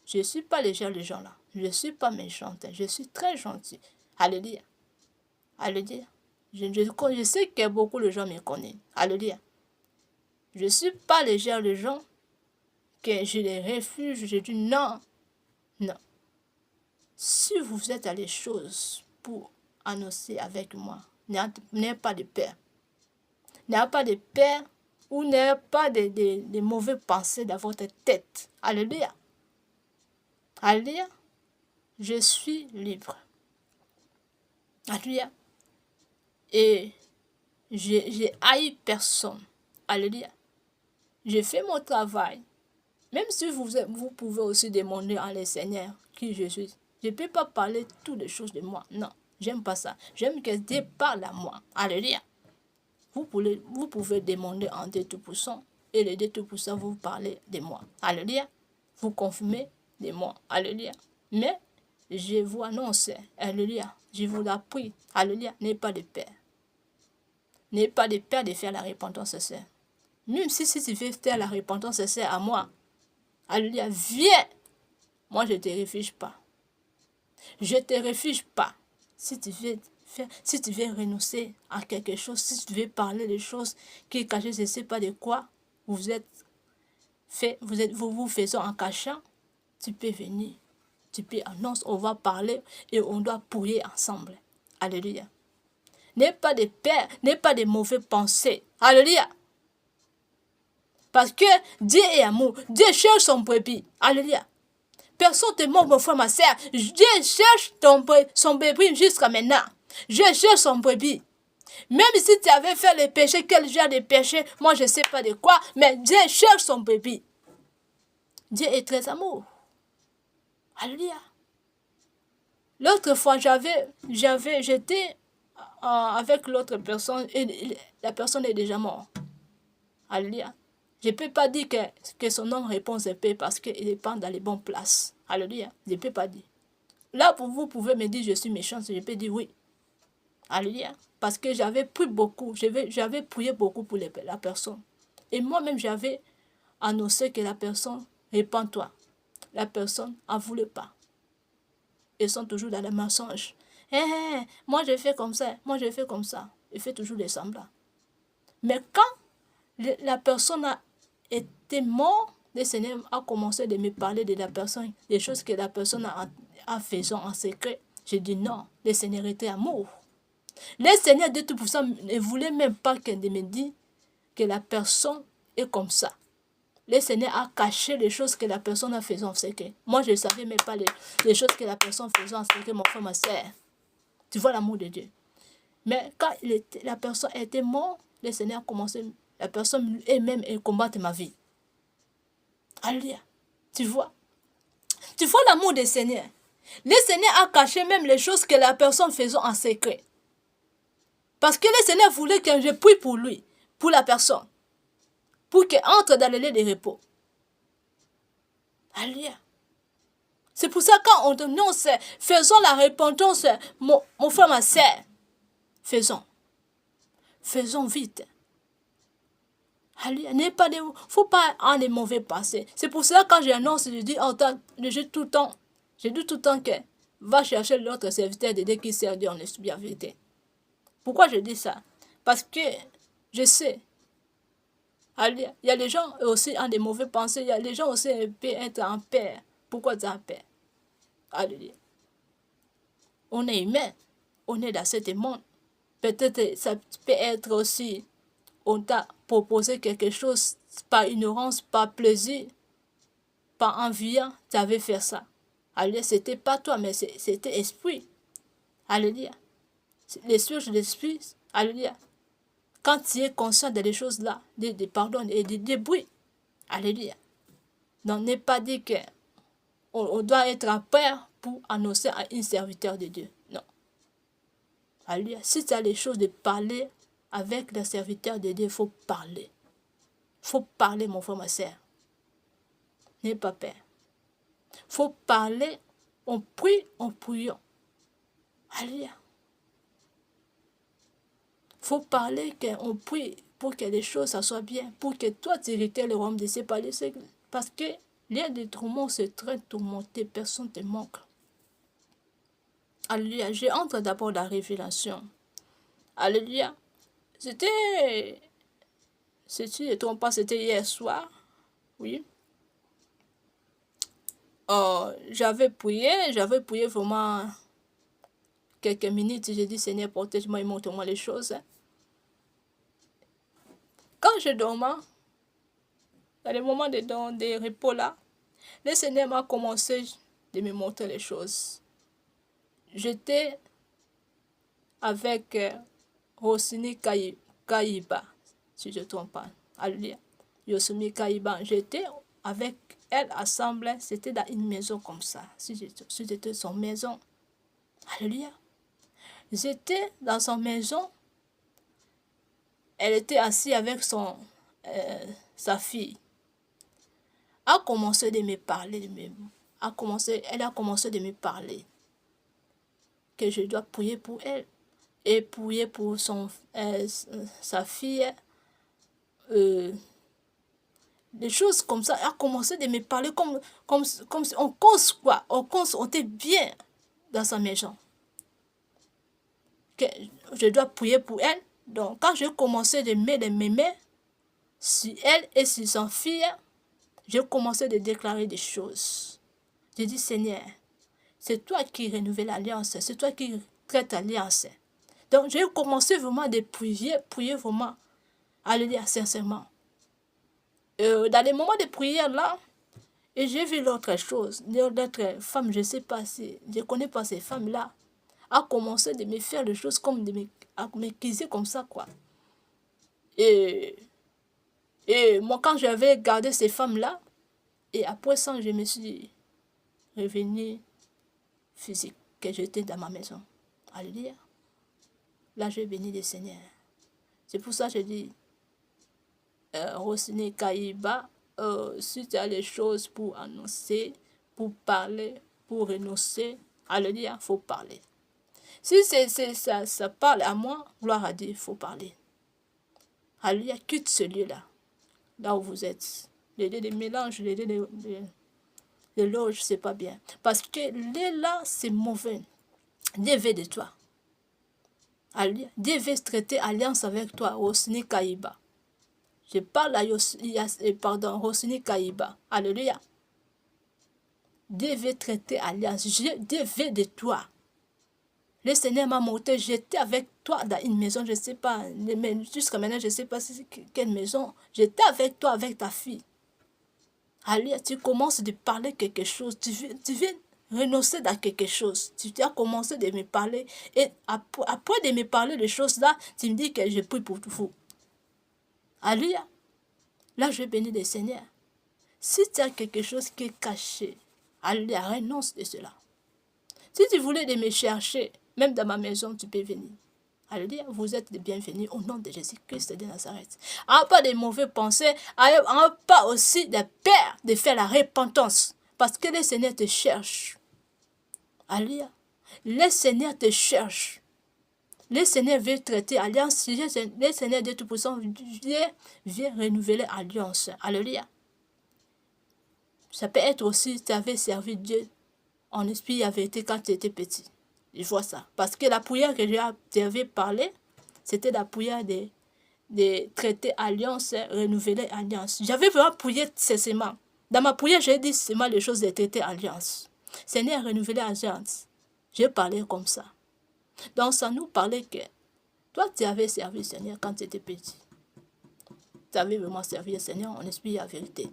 Je ne suis pas légère, les gens là. Je ne suis pas méchante. Je suis très gentille. Alléluia. Alléluia. Je sais que beaucoup de gens me connaissent. Alléluia. Je ne suis pas légère, les gens, que je les refuse. Je dis non. Non. Si vous êtes à les choses pour annoncer avec moi, n'ayez pas de peur. N'ayez pas de peur ou n'ayez pas de mauvaises pensées dans votre tête. Alléluia. Alléluia. Je suis libre. Alléluia. Et j'ai haï personne. Alléluia. J'ai fait mon travail. Même si vous pouvez aussi demander à le Seigneur qui je suis. Je ne peux pas parler toutes les choses de moi. Non, j'aime pas ça. J'aime que Dieu parle à moi. Alléluia. Vous pouvez demander en Dieu Tout-Puissant et le Dieu Tout-Puissant vous parler de moi. Alléluia. Vous confirmez de moi. Alléluia. Mais je vous annonce. Alléluia. Je vous la prie. Alléluia. N'ayez pas de peur. N'ayez pas de peur de faire la repentance sincère. Même si tu veux faire la repentance sincère à moi. Alléluia. Viens. Moi, je ne te refuge pas. Je ne te refuge pas. Si tu veux renoncer à quelque chose, si tu veux parler des choses qui sont cachées, je ne sais pas de quoi vous vous faisons en cachant, tu peux venir. Tu peux annoncer, on va parler et on doit prier ensemble. Alléluia. N'ayez pas de peur, n'ayez pas de mauvaises pensées. Alléluia. Parce que Dieu est amour. Dieu cherche son brebis. Alléluia. Personne te manque, mon frère, ma soeur. Dieu cherche son brebis jusqu'à maintenant. Je cherche son brebis. Même si tu avais fait le péché, quel genre de péché, moi je ne sais pas de quoi, mais Dieu cherche son brebis. Dieu est très amour. Alléluia. L'autre fois, j'étais avec l'autre personne et la personne est déjà morte. Alléluia. Je ne peux pas dire que son nom répond un peu parce qu'il n'est pas dans les bonnes places. Alléluia. Je ne peux pas dire. Là, vous pouvez me dire je suis méchante, je peux dire oui. Alléluia. Parce que j'avais prié beaucoup, j'avais prié beaucoup pour la personne. Et moi-même, j'avais annoncé que la personne, répands-toi. La personne n'en voulait pas. Ils sont toujours dans le mensonge. Moi, je fais comme ça, moi, je fais comme ça. Il fait toujours des semblants. Mais quand la personne a été morte, le Seigneur a commencé de me parler de la personne, des choses que la personne a fait en secret. J'ai dit non, le Seigneur était amour. Le Seigneur de Tout-Puissant ne voulait même pas qu'elle me dise que la personne est comme ça. Le Seigneur a caché les choses que la personne a fait en secret. Moi, je ne savais même pas les choses que la personne faisait en secret, mon frère, ma soeur. Tu vois l'amour de Dieu. Mais quand la personne était morte, le Seigneur a commencé, la personne elle-même, à combattre ma vie. Alléluia. Tu vois l'amour du Seigneur. Le Seigneur a caché même les choses que la personne faisait en secret. Parce que le Seigneur voulait que je prie pour lui, pour la personne, pour qu'elle entre dans le lieu de repos. Alléluia. C'est pour ça quand on annonce, faisons la repentance, mon frère, ma soeur. Faisons vite. Alléluia. Faut pas avoir des mauvais passés. C'est pour ça quand j'annonce, je dis tout le temps que va chercher l'autre serviteur de Dieu qui sert Dieu en esprit et en vérité. Pourquoi je dis ça? Parce que je sais. Alléluia. Il y a des gens aussi ont des mauvais pensées. Il y a des gens aussi qui peuvent être en paix. Pourquoi être en paix? Alléluia. On est humain. On est dans ce monde. Peut-être ça peut être aussi, on t'a proposé quelque chose par ignorance, par plaisir, par envie, tu avais fait ça. Alléluia, c'était pas toi, mais c'était esprit. Alléluia. L'esprit, je l'esprit. Alléluia. Quand tu es conscient de les choses là, des pardons et des débris. Alléluia. Donc, n'est pas dit que on doit être en paix pour annoncer à un serviteur de Dieu. Non. Alléluia. Si tu as les choses de parler avec le serviteur de Dieu, il faut parler. Il faut parler, mon frère, ma soeur. N'aie pas peur. Il faut parler, on prie, en priant. Alléluia. Il faut parler, qu'on prie pour que les choses ça soit bien, pour que toi tu hérites le royaume de ces palais. Parce que l'un des tourments, c'est très tourmenté, personne ne te manque. Alléluia. J'entre d'abord dans la révélation. Alléluia. C'était, si tu ne te trompes pas, c'était hier soir. Oui. J'avais prié vraiment quelques minutes. J'ai dit, Seigneur, protège-moi et montre-moi les choses. Quand je dormais, dans les moments de repos là, le Seigneur m'a commencé de me montrer les choses. J'étais avec Rosini Kayiba, si je ne trompe pas. Alléluia. Yosumi Kayiba. J'étais avec elle ensemble. C'était dans une maison comme ça. Si j'étais son maison. Alléluia. J'étais dans son maison. Elle était assise avec sa fille. Elle a commencé de me parler. Elle a commencé de me parler. Que je dois prier pour elle. Et prier pour sa fille. Des choses comme ça. Elle a commencé de me parler comme si on cause quoi. On était bien dans sa maison. Que je dois prier pour elle. Donc, quand j'ai commencé de mettre mes mains sur elle et sur son fille, j'ai commencé de déclarer des choses. J'ai dit, Seigneur, c'est toi qui renouvelles l'alliance, c'est toi qui crées l'alliance. Donc, j'ai commencé vraiment de prier vraiment, alléluia, sincèrement. Dans les moments de prière là, et j'ai vu l'autre chose, l'autre femme, je ne sais pas si, je ne connais pas ces femmes-là, a commencé de me faire des choses comme de m'accuser comme ça, quoi. Et moi, quand j'avais gardé ces femmes-là, et après ça, je me suis revenu physique, que j'étais dans ma maison. Alléluia. Là, je bénis le Seigneur. C'est pour ça que je dis, Rosine Kayiba, si tu as les choses pour annoncer, pour parler, pour renoncer, alléluia, il faut parler. Si ça parle à moi, gloire à Dieu, il faut parler. Alléluia, quitte ce lieu-là, là où vous êtes. Les lieux de mélange, les lieux de loge, c'est pas bien. Parce que là, c'est mauvais. Dieu veut de toi. Alléluia. Dieu veut traiter alliance avec toi, Rosini Kayiba. Je parle à Rosini Kayiba. Alléluia. Dieu veut traiter alliance. Dieu veut de toi. Le Seigneur m'a montré, j'étais avec toi dans une maison, je ne sais pas, mais jusqu'à maintenant, je ne sais pas quelle maison. J'étais avec toi, avec ta fille. Alléluia, tu commences de parler quelque chose, tu viens renoncer dans quelque chose. Tu as commencé de me parler et après de me parler de choses là, tu me dis que je prie pour vous. Alléluia. Là, je vais bénir le Seigneur. Si tu as quelque chose qui est caché, alléluia, renonce de cela. Si tu voulais de me chercher, même dans ma maison, tu peux venir. Alléluia, vous êtes les bienvenus au nom de Jésus-Christ de Nazareth. Pas de mauvaises pensées, pas aussi de peur de faire la repentance. Parce que le Seigneur te cherche. Alléluia. Le Seigneur te cherche. Le Seigneur veut traiter alliance. Le Seigneur de Tout-Puissant vient renouveler alliance. Alléluia. Ça peut être aussi, tu avais servi Dieu en esprit et en vérité quand tu étais petit. Je vois ça. Parce que la prière que j'avais parlé, c'était la prière de traiter alliance, renouveler alliance. J'avais vraiment prié cessément. Dans ma prière, j'ai dit seulement les choses de traiter alliance. Seigneur, renouveler alliance. J'ai parlé comme ça. Donc, ça nous parlait que toi, tu avais servi le Seigneur quand tu étais petit. Tu avais vraiment servi le Seigneur en esprit et en vérité.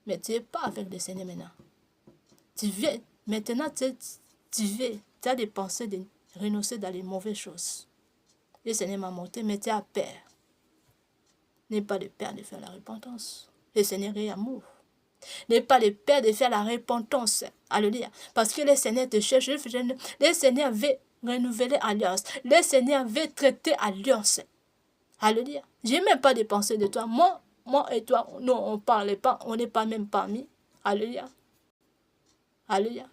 Mais tu n'es pas avec le Seigneur maintenant. Tu viens, maintenant, tu as des pensées de renoncer dans les mauvaises choses. Le Seigneur m'a montré, mais tu as peur. N'aie pas de peur de faire la repentance. Le Seigneur est amour. N'aie pas de peur de faire la repentance. Alléluia. Parce que le Seigneur te cherche. Le Seigneur veut renouveler alliance. Le Seigneur veut traiter alliance. Alléluia. Je n'ai même pas de pensée de toi. Moi et toi, nous, on ne parle pas. On n'est pas même pas amis. Alléluia. Alléluia.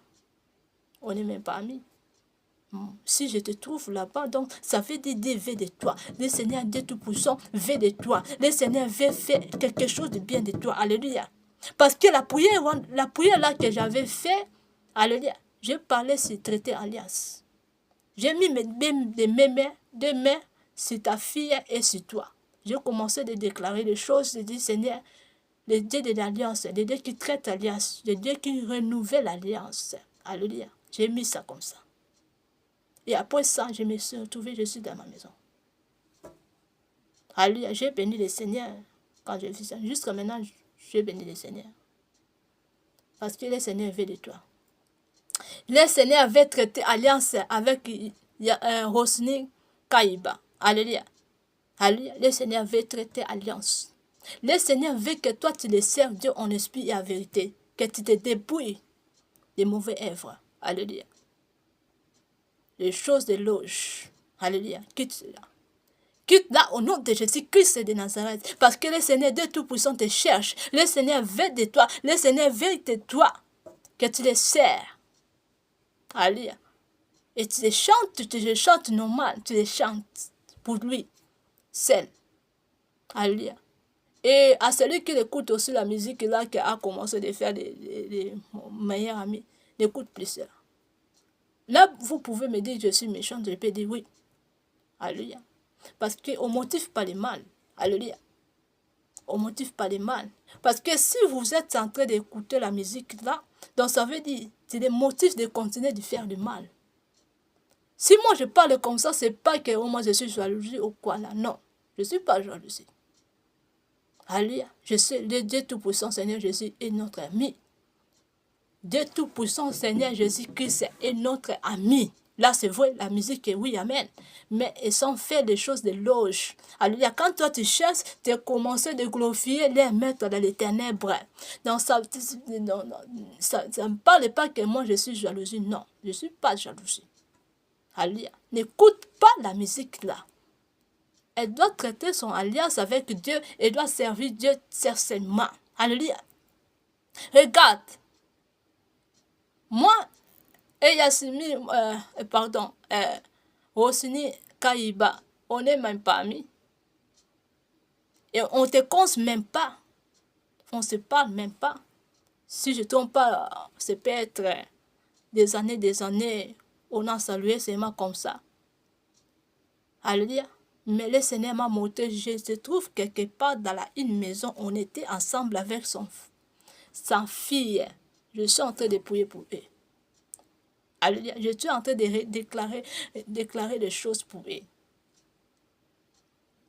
On n'est même pas amis. Si je te trouve là-bas, donc ça veut dire Dieu veut de toi. Le Seigneur Dieu Tout-Puissant veut de toi. Le Seigneur veut faire quelque chose de bien de toi. Alléluia. Parce que la prière là que j'avais fait, alléluia, je parlais sur traiter alliance. J'ai mis deux mains sur ta fille et sur toi. J'ai commencé de déclarer des choses, de dire Seigneur, le Dieu de l'alliance, le Dieu qui traite l'alliance, le Dieu qui renouvelle l'alliance. Alléluia. J'ai mis ça comme ça. Et après ça, je me suis retrouvée, je suis dans ma maison. Alléluia, j'ai béni le Seigneur quand j'ai vu ça. Jusqu'à maintenant, j'ai béni le Seigneur. Parce que le Seigneur veut de toi. Le Seigneur avait traité alliance avec Rosny Kaïba. Alléluia. Alléluia. Le Seigneur veut traiter alliance. Le Seigneur veut que toi, tu le serves Dieu en esprit et en vérité. Que tu te débrouilles des mauvais œuvres. Alléluia. Les choses de loge. Alléluia. Quitte cela. Quitte là au nom de Jésus-Christ de Nazareth. Parce que le Seigneur de Tout-Puissant te cherche. Le Seigneur veut de toi. Le Seigneur veut de toi. Que tu le sers. Alléluia. Et tu les chantes normal. Tu les chantes pour lui. Seul. Alléluia. Et à celui qui écoute aussi la musique là, qui a commencé de faire les meilleurs amis, n'écoute plus cela. Là, vous pouvez me dire, je suis méchante, je peux dire oui. Alléluia. Parce qu'on ne motive pas le mal. Alléluia. On ne motive pas le mal. Parce que si vous êtes en train d'écouter la musique là, donc ça veut dire, c'est des motifs de continuer de faire du mal. Si moi je parle comme ça, c'est pas que moi je suis jalouse ou quoi là. Non, je ne suis pas jalouse. Alléluia. Je sais, le Dieu Tout-Puissant, Seigneur Jésus, est notre ami. Dieu Tout-Puissant, Seigneur Jésus-Christ est notre ami. Là, c'est vrai, la musique est oui, amen. Mais ils sont faits des choses de loge. Alléluia. Quand toi tu cherches, tu as commencé de glorifier les maîtres dans les ténèbres. Donc, ça ne parle pas que moi je suis jalouse. Non, je ne suis pas jalouse. Alléluia. N'écoute pas la musique là. Elle doit traiter son alliance avec Dieu. Elle doit servir Dieu certainement. Alléluia. Regarde. Moi et Yassimi, Rosny Kaïba, on n'est même pas amis. Et on ne te compte même pas. On ne se parle même pas. Si je ne trompe pas, c'est peut-être des années, on a salué seulement comme ça. Alléluia. Mais le Seigneur m'a montré, je se trouve quelque part dans une maison, on était ensemble avec sa fille. Je suis en train de prier pour eux. Alléluia. Je suis en train de déclarer des choses pour eux.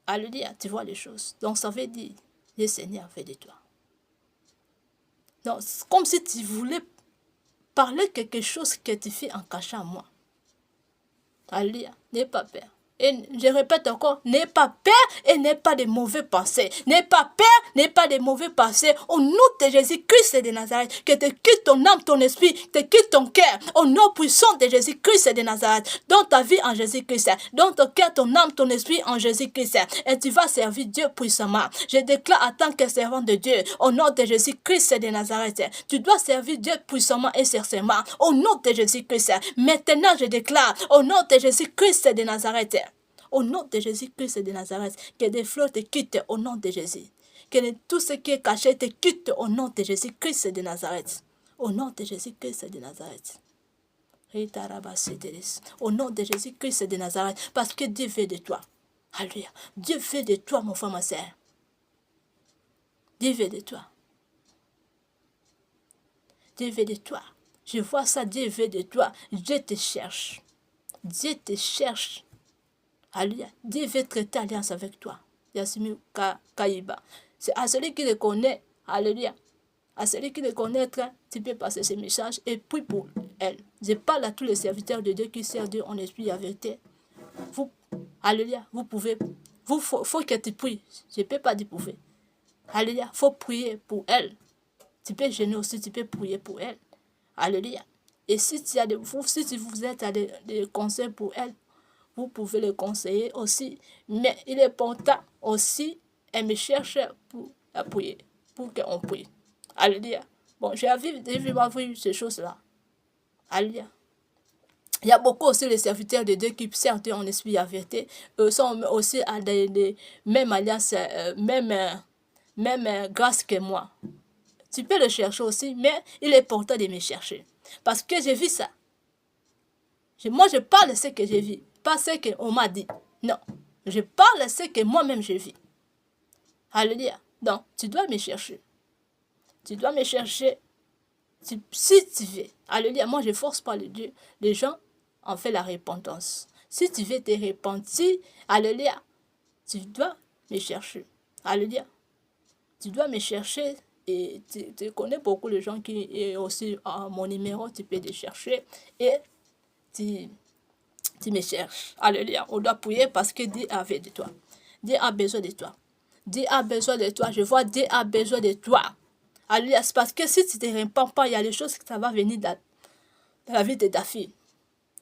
Alléluia. Tu vois les choses. Donc ça veut dire, le Seigneur fait de toi. Donc, c'est comme si tu voulais parler quelque chose que tu fais en cachant à moi. Alléluia. N'aie pas peur. Et je répète encore, n'aie pas peur et n'aie pas de mauvais pensées. N'aie pas peur, n'aie pas de mauvais pensées. Au nom de Jésus-Christ de Nazareth, que te quitte ton âme, ton esprit, te quitte ton cœur. Au nom puissant de Jésus-Christ de Nazareth, dans ta vie en Jésus-Christ, dans ton cœur, ton âme, ton esprit en Jésus-Christ. Et tu vas servir Dieu puissamment. Je déclare en tant que servant de Dieu, au nom de Jésus-Christ de Nazareth, tu dois servir Dieu puissamment et sincèrement. Au nom de Jésus-Christ. Maintenant, je déclare, au nom de Jésus-Christ de Nazareth, au nom de Jésus-Christ de Nazareth, que des fleurs te quittent au nom de Jésus. Que tout ce qui est caché te quitte au nom de Jésus-Christ de Nazareth. Au nom de Jésus-Christ de Nazareth. Au nom de Jésus-Christ de Nazareth. Parce que Dieu veut de toi. Alléluia. Dieu veut de toi, mon frère, ma soeur. Dieu veut de toi. Dieu veut de toi. Je vois ça, Dieu veut de toi. Dieu te cherche. Dieu te cherche. Alléluia. Dieu veut traiter alliance avec toi. Yassimi Kaïba. C'est à celui qui le connaît. Alléluia. À celui qui le connaît, tu peux passer ce message. Et puis pour elle. Je parle à tous les serviteurs de Dieu qui servent Dieu en esprit et en vérité. Vous, alléluia, vous pouvez. Faut que tu pries. Je ne peux pas dire pouvez. Alléluia. Faut prier pour elle. Tu peux gêner aussi, tu peux prier pour elle. Alléluia. Et si tu vous êtes à des conseils pour elle, vous pouvez le conseiller aussi. Mais il est important aussi, elle me cherche pour appuyer, pour qu'on prie. Alléluia. Bon, j'ai vu ces choses-là. Alléluia. Il y a beaucoup aussi les serviteurs de Dieu qui servent en esprit et en vérité. Eux sont aussi à des mêmes alliances, même grâce que moi. Tu peux le chercher aussi, mais il est important de me chercher. Parce que j'ai vu ça. Moi, je parle de ce que j'ai vu, pas ce qu'on m'a dit. Non, je parle de ce que moi-même j'ai vu. Alléluia. Donc, tu dois me chercher. Tu dois me chercher si tu veux. Alléluia. Moi, je ne force pas Dieu. Les gens ont fait la repentance. Si tu veux te repentir, alléluia, tu dois me chercher. Alléluia. Tu dois me chercher. Et tu connais beaucoup de gens qui est aussi à mon numéro, tu peux te chercher et tu me cherches. Alléluia. On doit prier parce que Dieu a besoin de toi. Dieu a besoin de toi. Dieu a besoin de toi. Je vois Dieu a besoin de toi. Alléluia. C'est parce que si tu ne te répands pas, il y a des choses que ça va venir dans la vie de ta fille.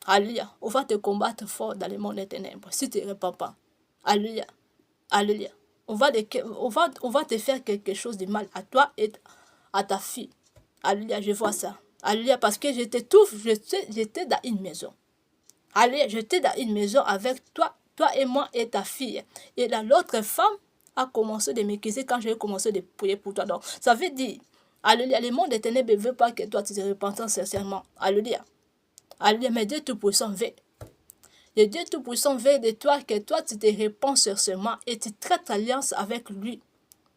Alléluia. On va te combattre fort dans le monde des ténèbres si tu ne te répands pas. Alléluia. Alléluia. On va te faire quelque chose de mal à toi et à ta fille. Alléluia, je vois ça. Alléluia, parce que j'étais dans une maison. Alléluia, j'étais dans une maison avec toi et moi et ta fille. Et l'autre femme a commencé de m'équiser quand j'ai commencé de prier pour toi. Donc, ça veut dire, alléluia, le monde des ténèbres ne veut pas que toi tu te repentes sincèrement. Alléluia. Alléluia, mais Dieu Tout-Puissant veut. Le Dieu Tout-Puissant veut de toi que toi tu te répands sincèrement et tu traites alliance avec lui.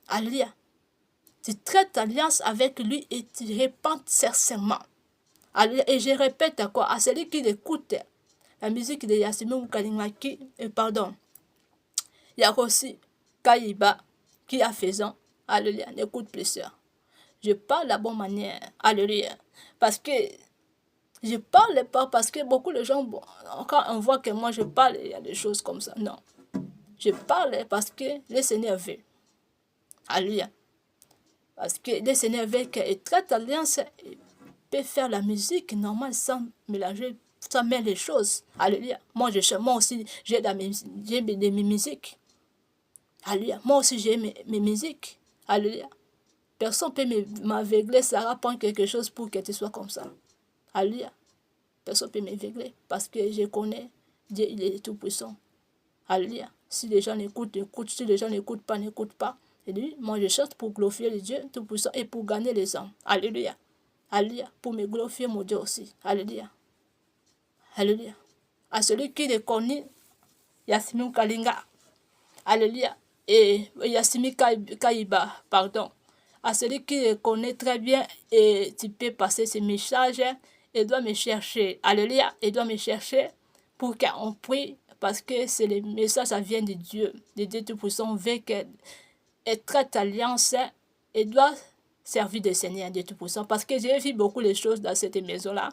Alléluia. Tu traites alliance avec lui et tu répands sincèrement. Alléluia. Et je répète encore à celui qui écoute la musique de Yassimi Kalingaki, pardon, il y a aussi Kaïba qui a faisant. Alléluia. N'écoute plus ça. Je parle de la bonne manière. Alléluia. Parce que je parle pas parce que beaucoup de gens, quand on voit que moi je parle, il y a des choses comme ça. Non. Je parle parce que le Seigneur veut. Alléluia. Parce que le Seigneur veut qu'il traite alliance et peut faire la musique normale sans mélanger, sans mêler les choses. Alléluia. Moi aussi, j'ai mes musiques. Alléluia. Moi aussi, j'ai mes musiques. Alléluia. Personne ne peut m'aveugler, Sarah, prendre quelque chose pour que tu sois comme ça. Alléluia. Personne ne peut m'aveugler parce que je connais Dieu, il est tout puissant. Alléluia. Si les gens écoutent, écoutent. Si les gens n'écoutent pas, n'écoutent pas. Et lui, moi je chante pour glorifier le Dieu tout puissant et pour gagner les âmes. Alléluia. Alléluia. Pour me glorifier mon Dieu aussi. Alléluia. Alléluia. À celui qui le connaît, Yassimi Kalinga. Alléluia. Et Yassimi Kaïba, pardon. À celui qui le connaît très bien, et tu peux passer ce message il doit me chercher. Alléluia, il doit me chercher pour qu'on prie, parce que c'est le message, ça vient de Dieu Tout-Puissant. On veut qu'être alliance, il doit servir de Seigneur Dieu Tout-Puissant, parce que j'ai vu beaucoup de choses dans cette maison-là.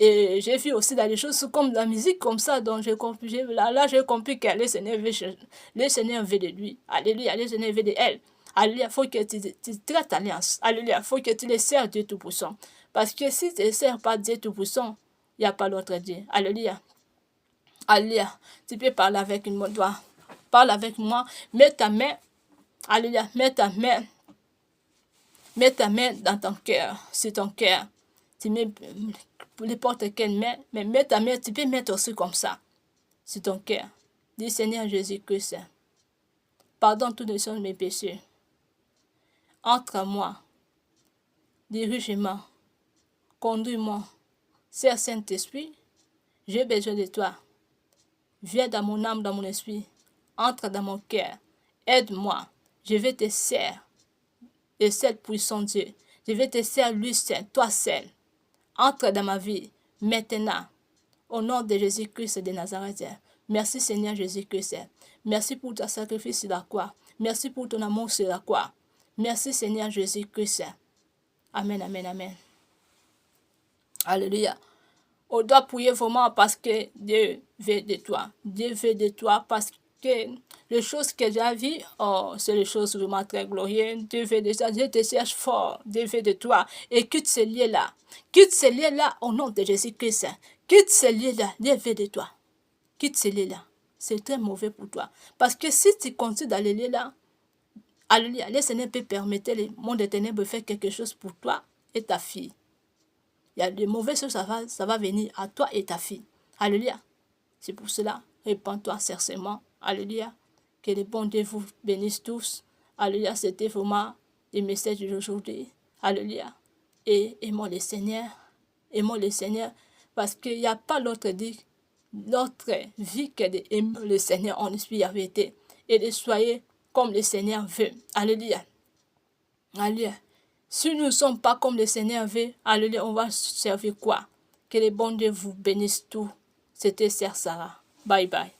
Et j'ai vu aussi dans les choses comme la musique comme ça, donc j'ai compris, là j'ai compris que le Seigneur veut de lui. Alléluia, le Seigneur veut de elle. Alléluia, il faut que tu traites alliance. Alléluia, il faut que tu les sers Dieu Tout-Puissant. Parce que si tu ne sers pas Dieu Tout-Puissant, il n'y a pas d'autre Dieu. Alléluia. Alléluia. Tu peux parler avec une bonne voix. Parle avec moi. Mets ta main. Alléluia. Mets ta main dans ton cœur, sur ton cœur. Tu mets n'importe quelle main, mais mets ta main, tu peux mettre aussi comme ça, sur ton cœur. Dis Seigneur Jésus-Christ, pardonne tous les mes péchés. Entre à moi, dirige-moi, conduis-moi. Seigneur Saint-Esprit, j'ai besoin de toi. Viens dans mon âme, dans mon esprit. Entre dans mon cœur. Aide-moi. Je vais te servir. Et seul puissant Dieu. Je vais te servir lui seul, toi seul. Entre dans ma vie, maintenant. Au nom de Jésus-Christ de Nazareth. Merci Seigneur Jésus-Christ. Merci pour ton sacrifice sur la croix. Merci pour ton amour sur la croix. Merci Seigneur Jésus-Christ. Amen, amen, amen. Alléluia. On doit prier vraiment parce que Dieu veut de toi. Dieu veut de toi parce que les choses que j'ai vues, oh, c'est les choses vraiment très glorieuses. Dieu veut de toi. Dieu te cherche fort. Dieu veut de toi. Et quitte ce lieu-là. Quitte ce lieu-là au nom de Jésus-Christ. Quitte ce lieu-là. Dieu veut de toi. Quitte ce lieu-là. C'est très mauvais pour toi. Parce que si tu continues dans le lieu-là, alléluia, le Seigneur peut permettre le monde des ténèbres de faire quelque chose pour toi et ta fille. Il y a de mauvaises choses, ça va venir à toi et ta fille. Alléluia. C'est pour cela, répands-toi sincèrement. Alléluia. Que le bon Dieu vous bénisse tous. Alléluia. C'était vraiment le message d'aujourd'hui. Alléluia. Et aimons le Seigneur. Aimons le Seigneur. Parce qu'il n'y a pas l'autre vie que d'aimer le Seigneur en esprit et en vérité. Et de soyez comme le Seigneur veut. Alléluia. Alléluia. Si nous ne sommes pas comme le Seigneur veut, alléluia, on va servir quoi? Que le bon Dieu vous bénisse tous. C'était Sœur Sarah. Bye bye.